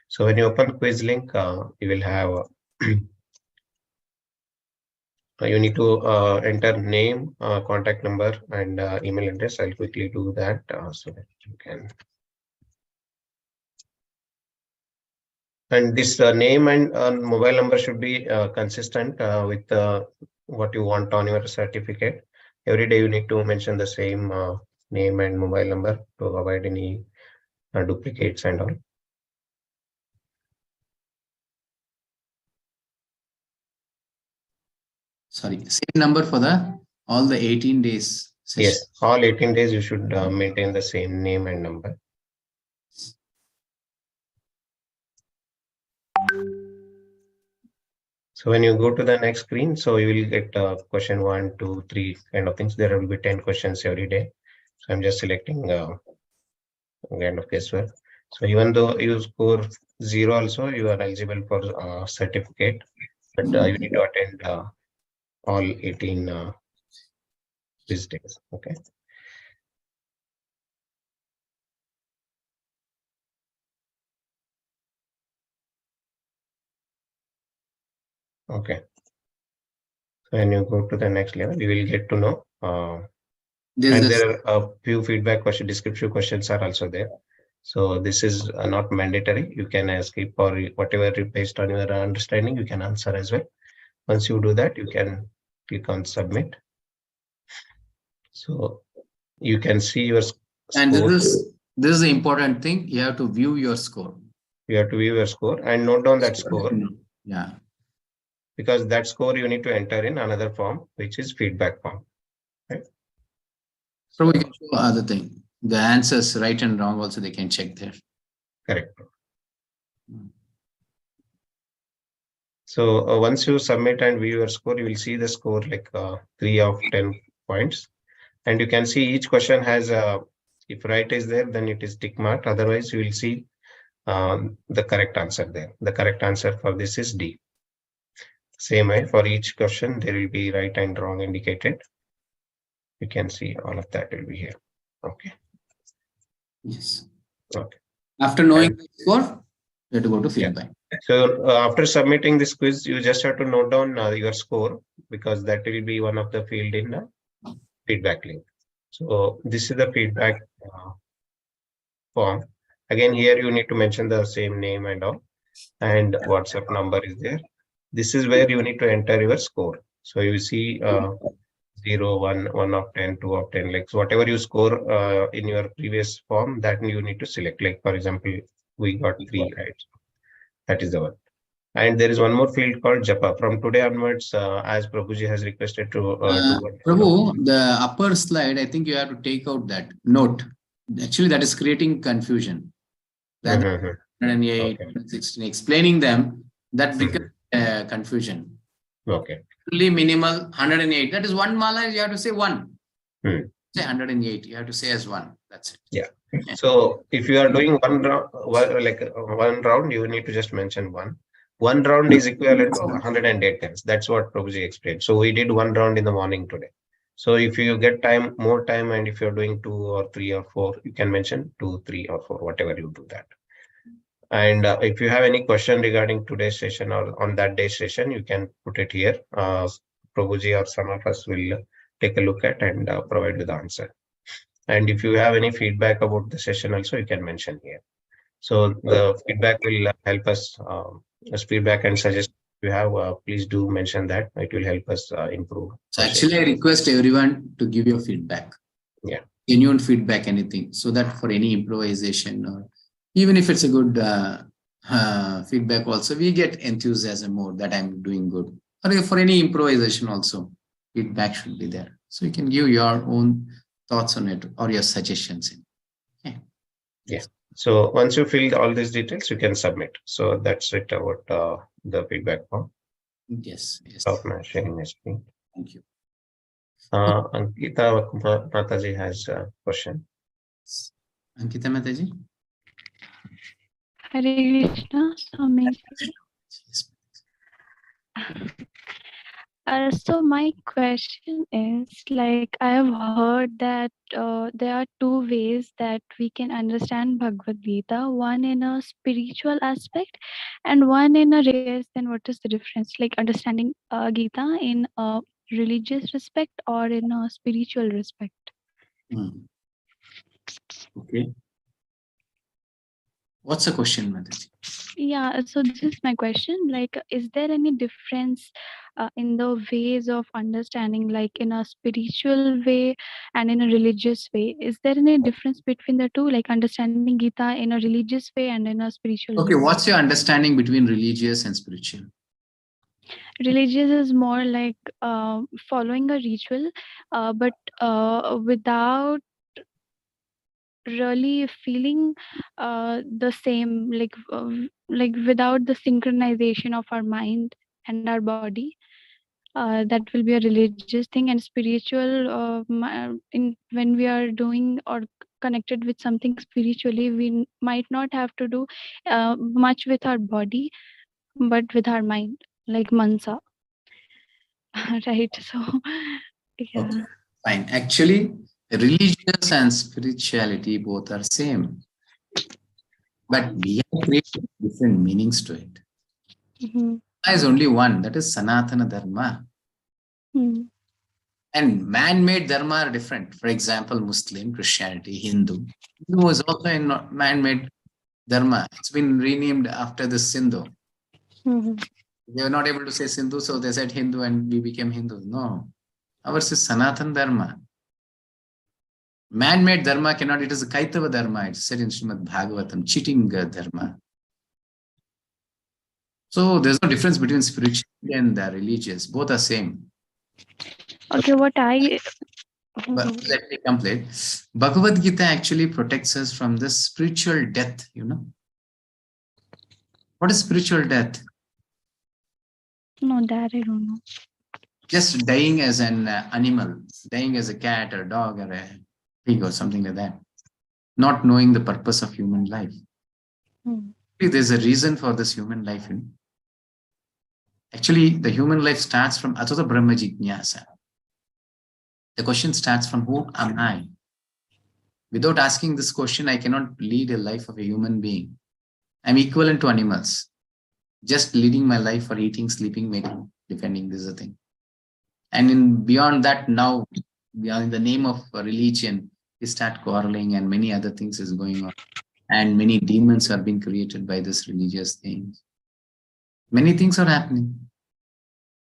So when you open quiz link, you will have you need to enter name, contact number, and email address. I'll quickly do that so that you can. And this name and mobile number should be consistent with what you want on your certificate. Every day you need to mention the same name and mobile number to avoid any duplicates and all. Sorry, same number for all the 18 days session. Yes, all 18 days you should maintain the same name and number. So when you go to the next screen, so you will get question 1, 2, 3 kind of things. There will be 10 questions every day. So I'm just selecting kind of guesswork. So even though you score 0 also, you are eligible for certificate, but you need to attend all 18 these days. Okay. Okay. So when you go to the next level, you will get to know. And there are a few feedback question, descriptive questions are also there. So this is not mandatory. You can skip or whatever based on your understanding, you can answer as well. Once you do that, you can click on submit. So you can see your score. And this is the important thing. You have to view your score. You have to view your score and note down that score. Yeah. Because that score you need to enter in another form, which is feedback form. Right? So we can show other thing. The answers, right and wrong, also they can check there. Correct. So once you submit and view your score, you will see the score like 3 of 10 points. And you can see each question has if right is there, then it is tick mark. Otherwise, you will see the correct answer there. The correct answer for this is D. Same way for each question, there will be right and wrong indicated. You can see all of that will be here. Okay. Yes. Okay. After knowing the score, you have to go to feedback. Yeah. So after submitting this quiz, you just have to note down your score, because that will be one of the field in the feedback link. So this is the feedback form. Again, here you need to mention the same name and all, and WhatsApp number is there. This is where you need to enter your score. So you see 0, 1, 1 of 10, 2 of 10, like so whatever you score in your previous form, that you need to select. Like for example, we got 3, right? That is the one. And there is one more field called Japa. From today onwards, as Prabhuji has requested to Prabhu, the upper slide, I think you have to take out that note. Actually, that is creating confusion. That 108, 116, explaining them, that becomes confusion. Okay. Only minimal 108. That is one mala, you have to say 1. Say 108, you have to say as 1. That's it. Yeah. So if you are doing one round, you need to just mention 1. 1 round is equivalent to 108 times. That's what Prabhuji explained. So we did 1 round in the morning today. So if you get more time, and if you're doing 2 or 3 or 4, you can mention 2, 3 or 4, whatever you do that. And if you have any question regarding today's session or on that day's session, you can put it here. Prabhuji or some of us will take a look at and provide you the answer. And if you have any feedback about the session also, you can mention here. So the feedback will help us, as feedback and suggestions you have, please do mention that. It will help us improve. So actually, I request everyone to give your feedback. Yeah. Genuine feedback, anything. So that for any improvisation, or even if it's a good feedback also, we get enthusiasm more that I'm doing good. Or for any improvisation also, feedback should be there. So you can give your own thoughts on it or your suggestions. Okay. Yeah. So once you fill all these details, you can submit. So that's it about the feedback form. Yes. Stop my sharing my screen. Thank you. Ankita Mataji has a question. Ankita Mataji. Hare Krishna, Swami. So my question is, like, I have heard that there are two ways that we can understand Bhagavad-Gita, one in a spiritual aspect and one in a religious. Then what is the difference? Like understanding Gita in a religious respect or in a spiritual respect? Okay. What's the question, Mataji? Yeah, so this is my question. Like, is there any difference in the ways of understanding, like in a spiritual way and in a religious way? Is there any difference between the two, like understanding Gita in a religious way and in a spiritual Okay, way? what's your understanding between religious and spiritual? Religious is more like following a ritual, but without really feeling the same, like without the synchronization of our mind and our body. That will be a religious thing. And spiritual, when we are doing or connected with something spiritually, we might not have to do much with our body, but with our mind, like mansa. Right, so yeah. Okay, fine. Actually, religious and spirituality both are same, but we have created different meanings to it. There is only one, that is Sanatana Dharma. And man-made dharma are different. For example, Muslim, Christianity, Hindu. Hindu is also a man-made dharma. It's been renamed after the Sindhu. They were not able to say Sindhu, so they said Hindu and we became Hindu. No. Ours is Sanatan Dharma. Man-made dharma cannot, it is a Kaitava Dharma. It's said in Srimad Bhagavatam, cheating dharma. So there's no difference between spirituality and religious. Both are same. Okay, what I... But let me complete. Bhagavad-Gita actually protects us from the spiritual death, you know. What is spiritual death? No, that I don't know. Just dying as an animal, dying as a cat or a dog or a pig or something like that. Not knowing the purpose of human life. There's a reason for this human life. You know? Actually, the human life starts from Atata Brahma Jignasa. The question starts from who am I? Without asking this question, I cannot lead a life of a human being. I'm equivalent to animals. Just leading my life for eating, sleeping, making, defending, this is a thing. And beyond that, now, beyond the name of religion, we start quarreling and many other things is going on. And many demons are being created by this religious things. Many things are happening.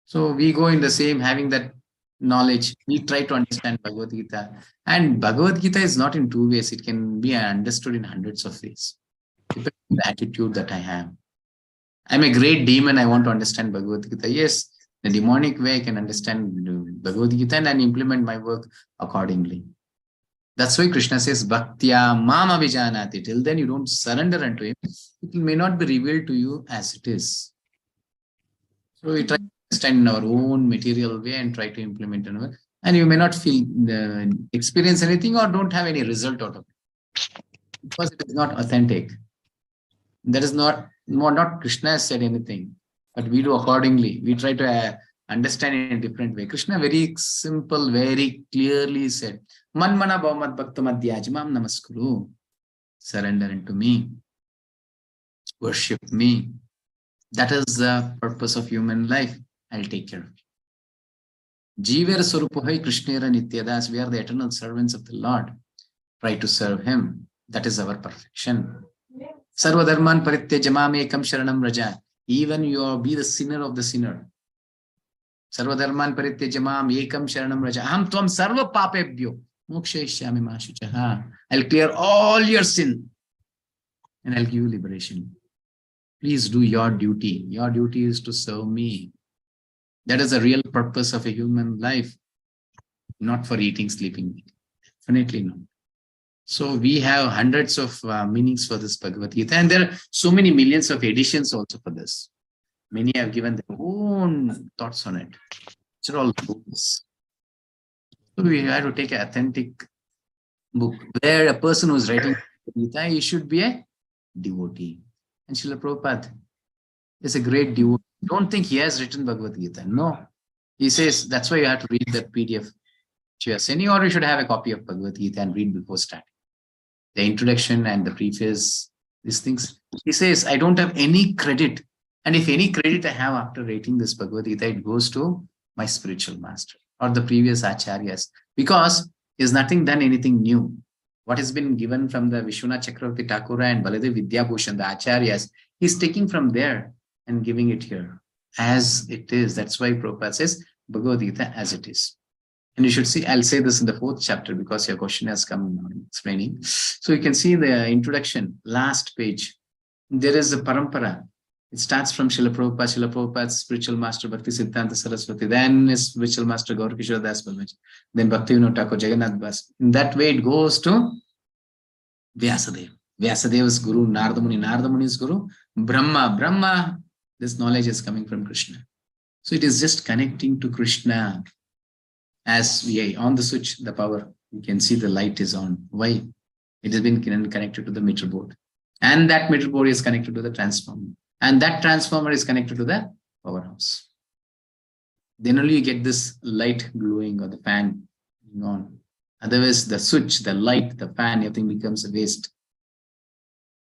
So we go in the same, having that knowledge, we try to understand Bhagavad-Gita. And Bhagavad-Gita is not in two ways. It can be understood in hundreds of ways. Depending on the attitude that I have. I'm a great demon, I want to understand Bhagavad-Gita. Yes, in a demonic way, I can understand Bhagavad-Gita and implement my work accordingly. That's why Krishna says, Bhaktya Mama Vijanati. Till then, you don't surrender unto him. It may not be revealed to you as it is. So we try to understand in our own material way and try to implement in our, and you may not feel, experience anything or don't have any result out of it. Because it is not authentic. That is not Krishna has said anything, but we do accordingly. We try to understand in a different way. Krishna very simple, very clearly said, Manmana Bhavat Bhaktamadhyajamam Namaskuru. Surrender into me. Worship me. That is the purpose of human life. I'll take care of you. Jeever Surupuhai Krishnera Nityadas. We are the eternal servants of the Lord. Try to serve him. That is our perfection. Sarva Dharman Parityajamam Ekam Sharanam Raja. Even you will be the sinner of the sinner. Sarva Dharman Parityajamam Ekam Sharanam Raja. Aham Tvam Sarva Papebhyo. Mokshayishyami Mashuchaha. I'll clear all your sin and I'll give you liberation. Please do your duty. Your duty is to serve me. That is the real purpose of a human life. Not for eating, sleeping. Definitely not. So we have hundreds of meanings for this Bhagavad Gita, and there are so many millions of editions also for this. Many have given their own thoughts on it. These are all books. So we have to take an authentic book where a person who is writing Gita, he should be a devotee. And Srila Prabhupada, is a great devotee. Don't think he has written Bhagavad-Gita. No. He says that's why you have to read the PDF which you are sending, or you should have a copy of Bhagavad-Gita and read before starting. The introduction and the preface, these things. He says, I don't have any credit. And if any credit I have after reading this Bhagavad-Gita, it goes to my spiritual master or the previous acharyas, because he's nothing done anything new. What has been given from the Vishwanath Chakravarti Thakura and Baladev Vidyabhushan, the acharyas, he's taking from there and giving it here as it is. That's why Prabhupada says Bhagavad-Gita as it is. And you should see, I'll say this in the 4th chapter because your question has come explaining. So you can see in the introduction, last page, there is a parampara. It starts from Srila Prabhupada's spiritual master Bhakti Siddhanta Saraswati, then his spiritual master Gaur Kishore Das Babaji, then Bhakti Vinod Thakur, Jagannath Bas. In that way, it goes to Vyasadeva. Vyasadeva is Guru, Narada Muni is Guru, Brahma, this knowledge is coming from Krishna. So it is just connecting to Krishna. As we on the switch, the power, you can see the light is on. Why? It has been connected to the meter board. And that meter board is connected to the transformer. And that transformer is connected to the powerhouse. Then only you get this light glowing or the fan on. Otherwise, the switch, the light, the fan, everything becomes a waste.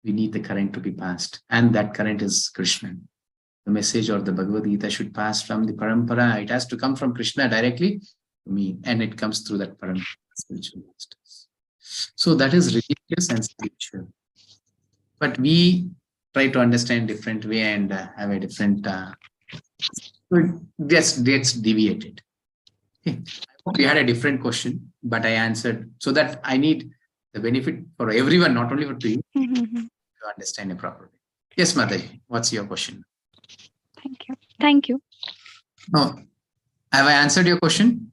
We need the current to be passed. And that current is Krishna. The message or the Bhagavad-Gita should pass from the parampara. It has to come from Krishna directly to me. And it comes through that parampara spiritual masters. So that is religious and spiritual. But we try to understand different way and have a different gets deviated. Okay. I hope you had a different question, but I answered so that I need the benefit for everyone, not only for you, to understand it properly. Yes, Mataji, what's your question? Thank you. No, have I answered your question?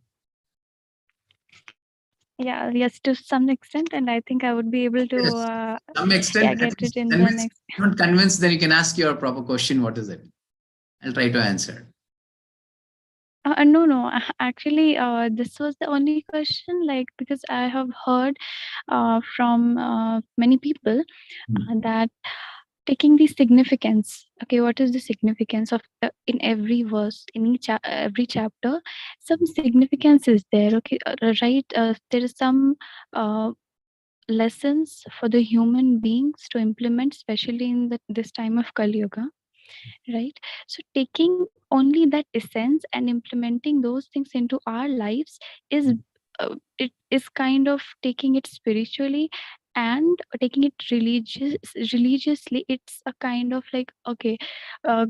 Yeah, yes, to some extent, and I think I would be able to To some extent, get it in the next. If you're not convinced, then you can ask your proper question. What is it? I'll try to answer. No, actually, this was the only question, like, because I have heard from many people that taking the significance. Okay, what is the significance of in every verse, in each every chapter? Some significance is there. Okay, right? There is some lessons for the human beings to implement, especially in this time of Kali Yuga. Right, so taking only that essence and implementing those things into our lives is it is kind of taking it spiritually and taking it religiously. It's a kind of like, okay,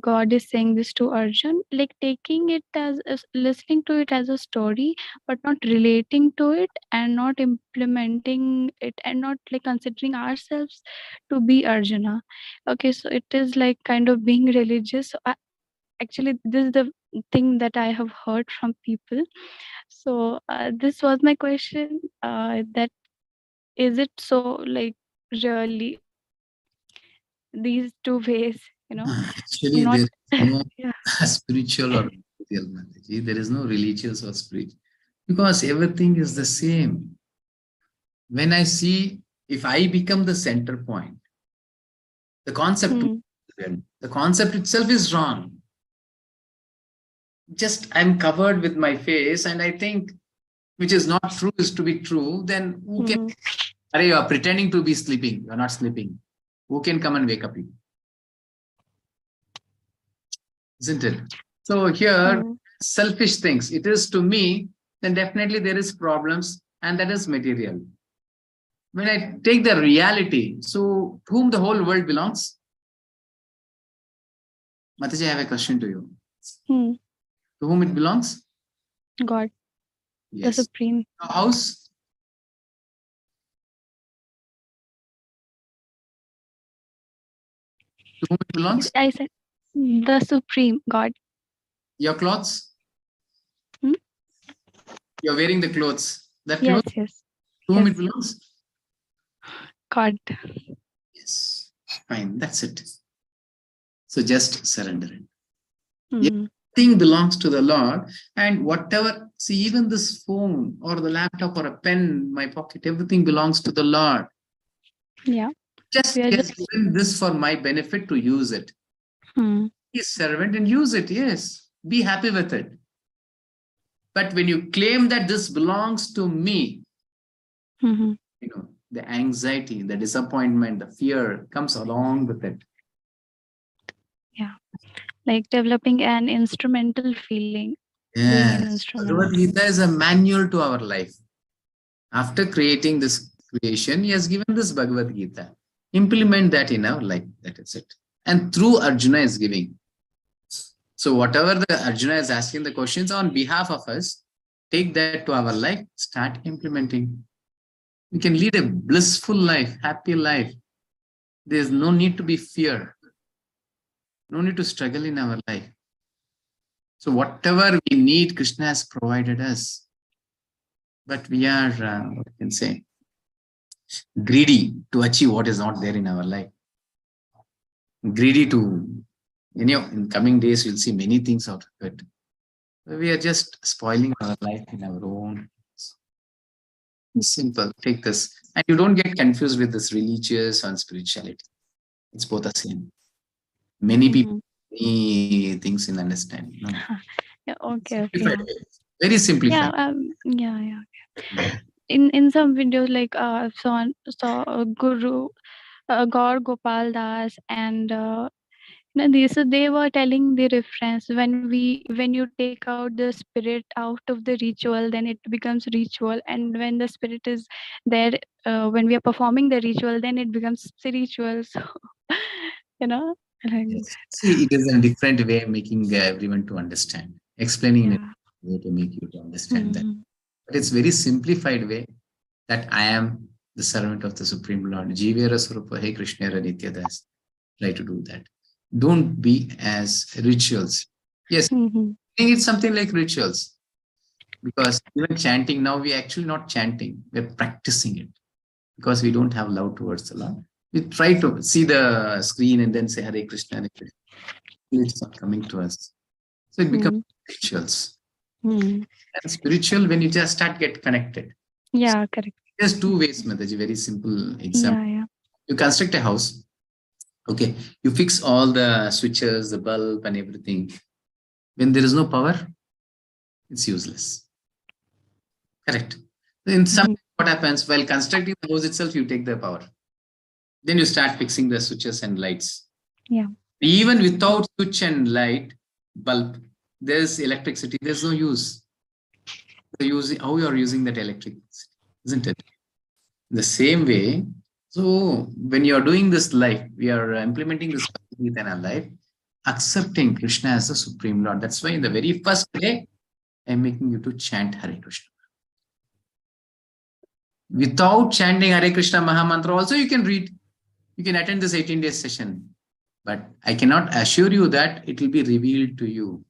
God is saying this to Arjun, like taking it as listening to it as a story, but not relating to it and not implementing it and not like considering ourselves to be Arjuna. Okay, so it is like kind of being religious. So actually, this is the thing that I have heard from people. So this was my question. That is it so like really these two ways, Actually, not there is no yeah. spiritual or material, Mataji. There is no religious or spiritual, because everything is the same. When I see, if I become the center point, the concept, the concept itself is wrong. Just I'm covered with my face, and I think which is not true is to be true. Then who can? You are pretending to be sleeping. You are not sleeping. Who can come and wake up you? Isn't it? So here, selfish things. It is to me. Then definitely there is problems, and that is material. When I take the reality, so to whom the whole world belongs? Mataji, I have a question to you. To whom it belongs? God. Yes. The Supreme. The house? To whom it belongs? I said the Supreme God. Your clothes? You're wearing the clothes. That yes, clothes? Yes. To whom yes. it belongs? God. Yes. Fine. That's it. So just surrender it. Everything belongs to the Lord, and whatever, see, even this phone or the laptop or a pen in my pocket, everything belongs to the Lord. Yeah. Just doing this for my benefit to use it. His servant and use it. Yes, be happy with it. But when you claim that this belongs to me, the anxiety, the disappointment, the fear comes along with it. Yeah, like developing an instrumental feeling. Yes, Bhagavad-Gita is a manual to our life. After creating this creation, he has given this Bhagavad-Gita. Implement that in our life. That is it. And through Arjuna is giving. So whatever the Arjuna is asking the questions on behalf of us, take that to our life, start implementing. We can lead a blissful life, happy life. There's no need to be fear. No need to struggle in our life. So whatever we need, Krishna has provided us. But we are, what I can say, greedy to achieve what is not there in our life. Greedy to, in coming days, you'll see many things out of it. We are just spoiling our life in our own. It's simple. Take this. And you don't get confused with this religious and spirituality. It's both the same. Many people, many things in understanding. No? Yeah, okay. Very simplified. Yeah. In some videos, like saw Guru Gaur Gopal Das and so they were telling the reference when you take out the spirit out of the ritual, then it becomes ritual, and when the spirit is there, when we are performing the ritual, then it becomes spiritual. So like see, it is a different way of making everyone to understand, explaining in a way to make you to understand that. But it's very simplified way that I am the servant of the Supreme Lord. Jivera Swarupa He Krishnera Nityadas. Try to do that. Don't be as rituals. Yes, it's something like rituals. Because even chanting, now we're actually not chanting, we're practicing it. Because we don't have love towards the Lord. We try to see the screen and then say Hare Krishna, Hare Krishna. It's not coming to us. So it becomes rituals. And spiritual, when you just start get connected. Yeah, correct. There's two ways, Mataji, very simple example. Yeah. You construct a house. Okay, you fix all the switches, the bulb and everything. When there is no power, it's useless. Correct. In some, what happens while constructing the house itself, you take the power. Then you start fixing the switches and lights. Yeah. Even without switch and light, bulb, there's electricity, there's no use. So how you are using that electricity, isn't it? The same way, so when you are doing this life, we are implementing this in our life, accepting Krishna as the Supreme Lord. That's why in the very first day, I'm making you to chant Hare Krishna. Without chanting Hare Krishna Mahamantra, also you can read. You can attend this 18-day session. But I cannot assure you that it will be revealed to you.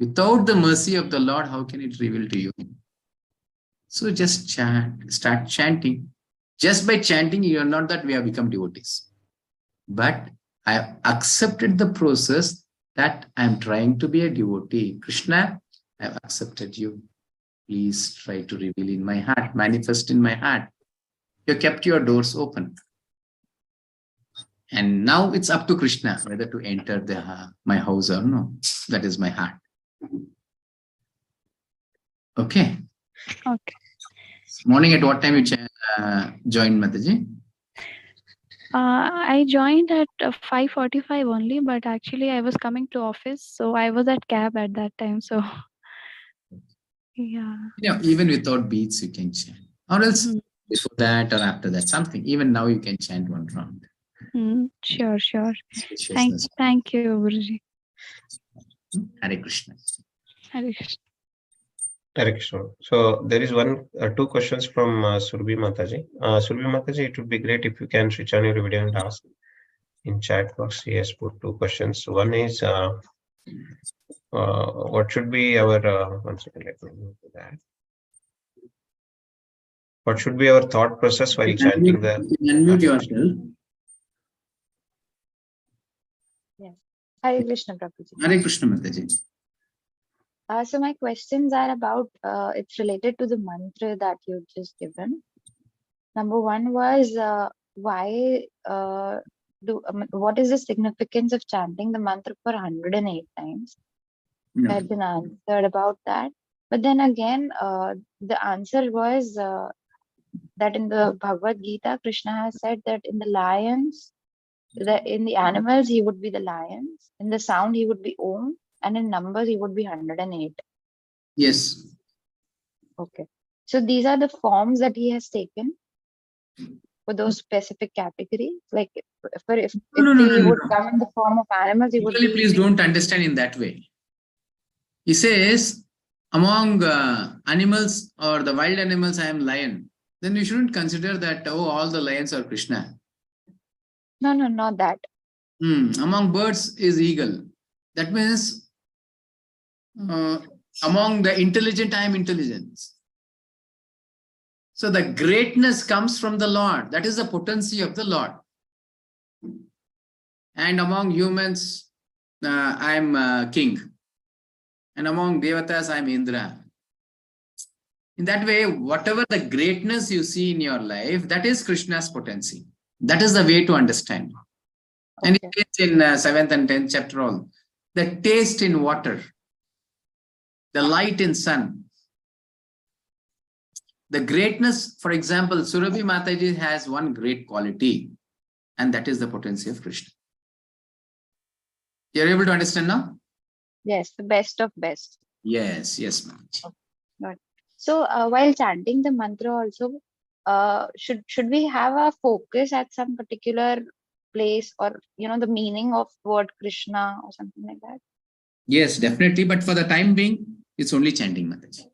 Without the mercy of the Lord, how can it reveal to you? So just chant, start chanting. Just by chanting, you are not that we have become devotees. But I have accepted the process that I am trying to be a devotee. Krishna, I have accepted you. Please try to reveal in my heart, manifest in my heart. You kept your doors open. And now it's up to Krishna whether to enter my house or no. That is my heart. Okay. Okay. Morning at what time you joined, Mataji? I joined at 5:45 only, but actually I was coming to office, so I was at cab at that time. So yeah. Even without beats you can chant, or else before that or after that, something. Even now you can chant one round. Sure. Thank you, Guruji. Hare Krishna. Hare Krishna. Hare Krishna. So there is two questions from Surbhi Mataji. Surbhi Mataji, it would be great if you can switch on your video and ask in chat box. He has put two questions. One is, what should be our, one second, let me move to that. What should be our thought process while chanting the... Unmute yourself. Yes. Hare Krishna, Prabhuji. Hare Krishna, Mataji. So my questions are about, it's related to the mantra that you've just given. Number one was, why what is the significance of chanting the mantra for 108 times? No. I had been answered about that. But then again, the answer was that in the Bhagavad-Gita, Krishna has said that in the lions, in the animals, he would be the lions. In the sound, he would be Om. And in numbers, he would be 108. Yes. Okay. So these are the forms that he has taken for those specific categories. Like if he would come in the form of animals, he would be... Please don't understand in that way. He says, among animals or the wild animals, I am lion. Then you shouldn't consider that, oh, all the lions are Krishna. No, not that. Among birds is eagle. That means among the intelligent, I am intelligence. So the greatness comes from the Lord. That is the potency of the Lord. And among humans, I am king. And among devatas, I am Indra. In that way, whatever the greatness you see in your life, that is Krishna's potency. That is the way to understand. Okay. And it is in 7th and 10th chapter all. The taste in water, the light in sun. The greatness, for example, Surabhi Mataji has one great quality, and that is the potency of Krishna. You are able to understand now? Yes, the best of best. Yes, Mataji. Okay. So while chanting the mantra also, should we have a focus at some particular place, or the meaning of word Krishna or something like that? Yes, definitely. But for the time being, it's only chanting, Mataji.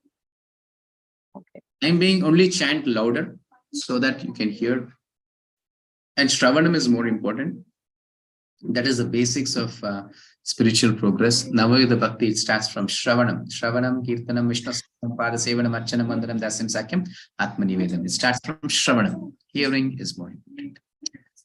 Okay. Time being, only chant louder so that you can hear. And Shravanam is more important. That is the basics of spiritual progress. Navayuddha Bhakti, it starts from Shravanam. Shravanam, Kirtanam, Vishnu Pada Sevanam, Archanam, Mandaram, Dasyam, Sakyam, Atmanivedam. It starts from Shravanam. Hearing is more important.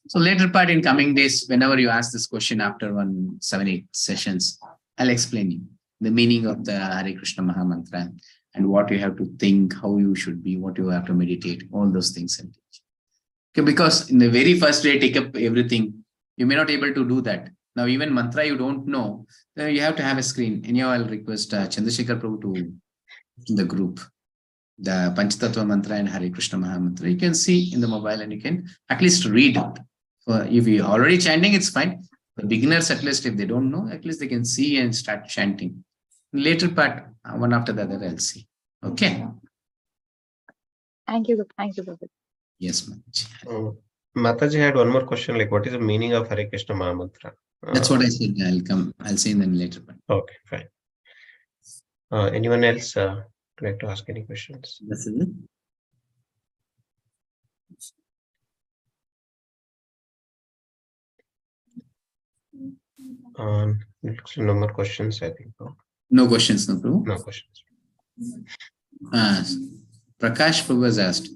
So later part in coming days, whenever you ask this question after 7-8 sessions, I'll explain you the meaning of the Hare Krishna Maha Mantra and what you have to think, how you should be, what you have to meditate, all those things. Okay, because in the very first day, take up everything. You may not be able to do that. Now, even mantra you don't know, you have to have a screen. Anyhow, I'll request Chandrasekhar Prabhu to the group, the Panchatattva mantra and Hare Krishna Maha Mantra. You can see in the mobile and you can at least read it. If you're already chanting, it's fine. The beginners, at least if they don't know, at least they can see and start chanting. Later part, one after the other, I'll see. Okay. Thank you, Prabhu. Yes, Mataji. Mataji had one more question, like what is the meaning of Hare Krishna Maha Mantra? That's what I said. I'll say in the later part. Okay, fine. Anyone else like to ask any questions? That's it. No more questions, I think. No questions, no, Prabhu? No questions. Prakash Prabhu has asked,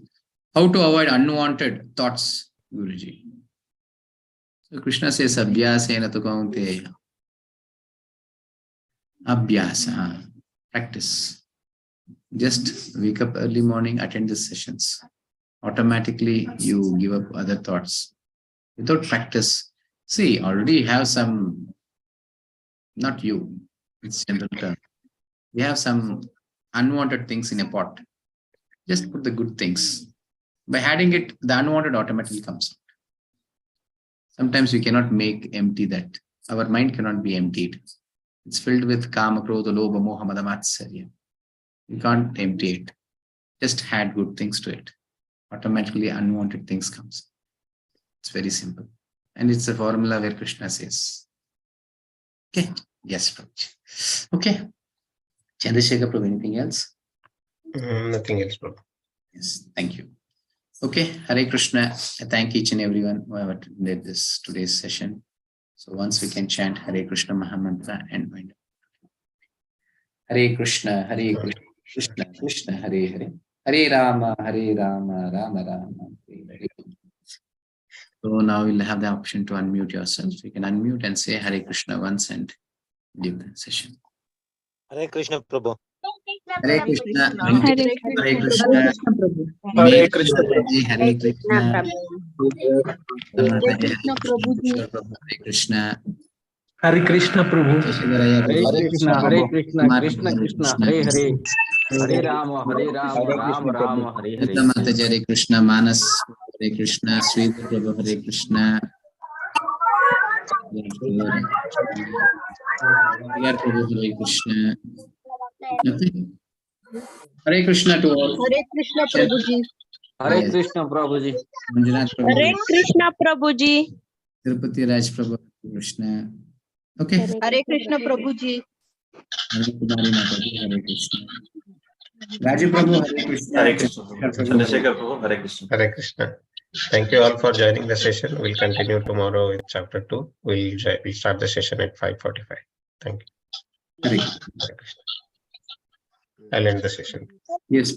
how to avoid unwanted thoughts, Guruji? So Krishna says, Abhyasena tu kaunteya. Abhyasa, practice. Just wake up early morning, attend the sessions. Automatically, you give up other thoughts. Without practice, see, already you have some, not you, it's general term. We have some unwanted things in a pot. Just put the good things. By adding it, the unwanted automatically comes out. Sometimes we cannot make empty that. Our mind cannot be emptied. It's filled with kama, krodha, lobha, moha, mada, matsarya. You can't empty it. Just add good things to it. Automatically unwanted things comes. It's very simple. And it's a formula where Krishna says. Okay. Yes, Prabhuji. Okay. Chandrasekhar Prabhu, anything else? Nothing else, Prabhu. Yes, thank you. Okay, Hare Krishna. I thank each and everyone who have attended this today's session. So once we can chant Hare Krishna Maha Mantra and wind up. Hare Krishna, Hare Krishna, Krishna Krishna, Hare Hare. Hare Rama, Hare Rama, Rama Rama, Hare Hare. So now we'll have the option to unmute yourselves. You can unmute and say Hare Krishna once and leave the session. Hare Krishna, Prabhu. Hare Krishna, Hare Hare Krishna. Krishna, Hare Krishna, Prabhu. Hare Krishna. Hare Krishna. Hare Krishna Prabhu. Hare Krishna, Hare Krishna, Krishna Krishna, Hare Hare, Hare Rama, Rama Rama, Hare Hare. Mataji, Hare Krishna. Manas, Hare Krishna. Sweet Prabhu, Hare Krishna. Dear Prabhu, Hare Krishna. Nothing. Hare Krishna to all. Hare Krishna Prabhuji. Hare Krishna, Prabhuji. Manjunath Prabhu. Hare Krishna Prabhuji. Tirupati Raj Prabhu, Hare Krishna. Okay. Hare Krishna Prabhuji. Hare Kumari Mataji, Hare Krishna. Raju Prabhu, Hare Krishna. Hare Krishna. Chandrasekhar Prabhu, Hare Krishna. Hare Krishna. Thank you all for joining the session. We'll continue tomorrow with chapter 2. We'll start the session at 5:45. Thank you. Hare Hare Krishna. I'll end the session. Yes.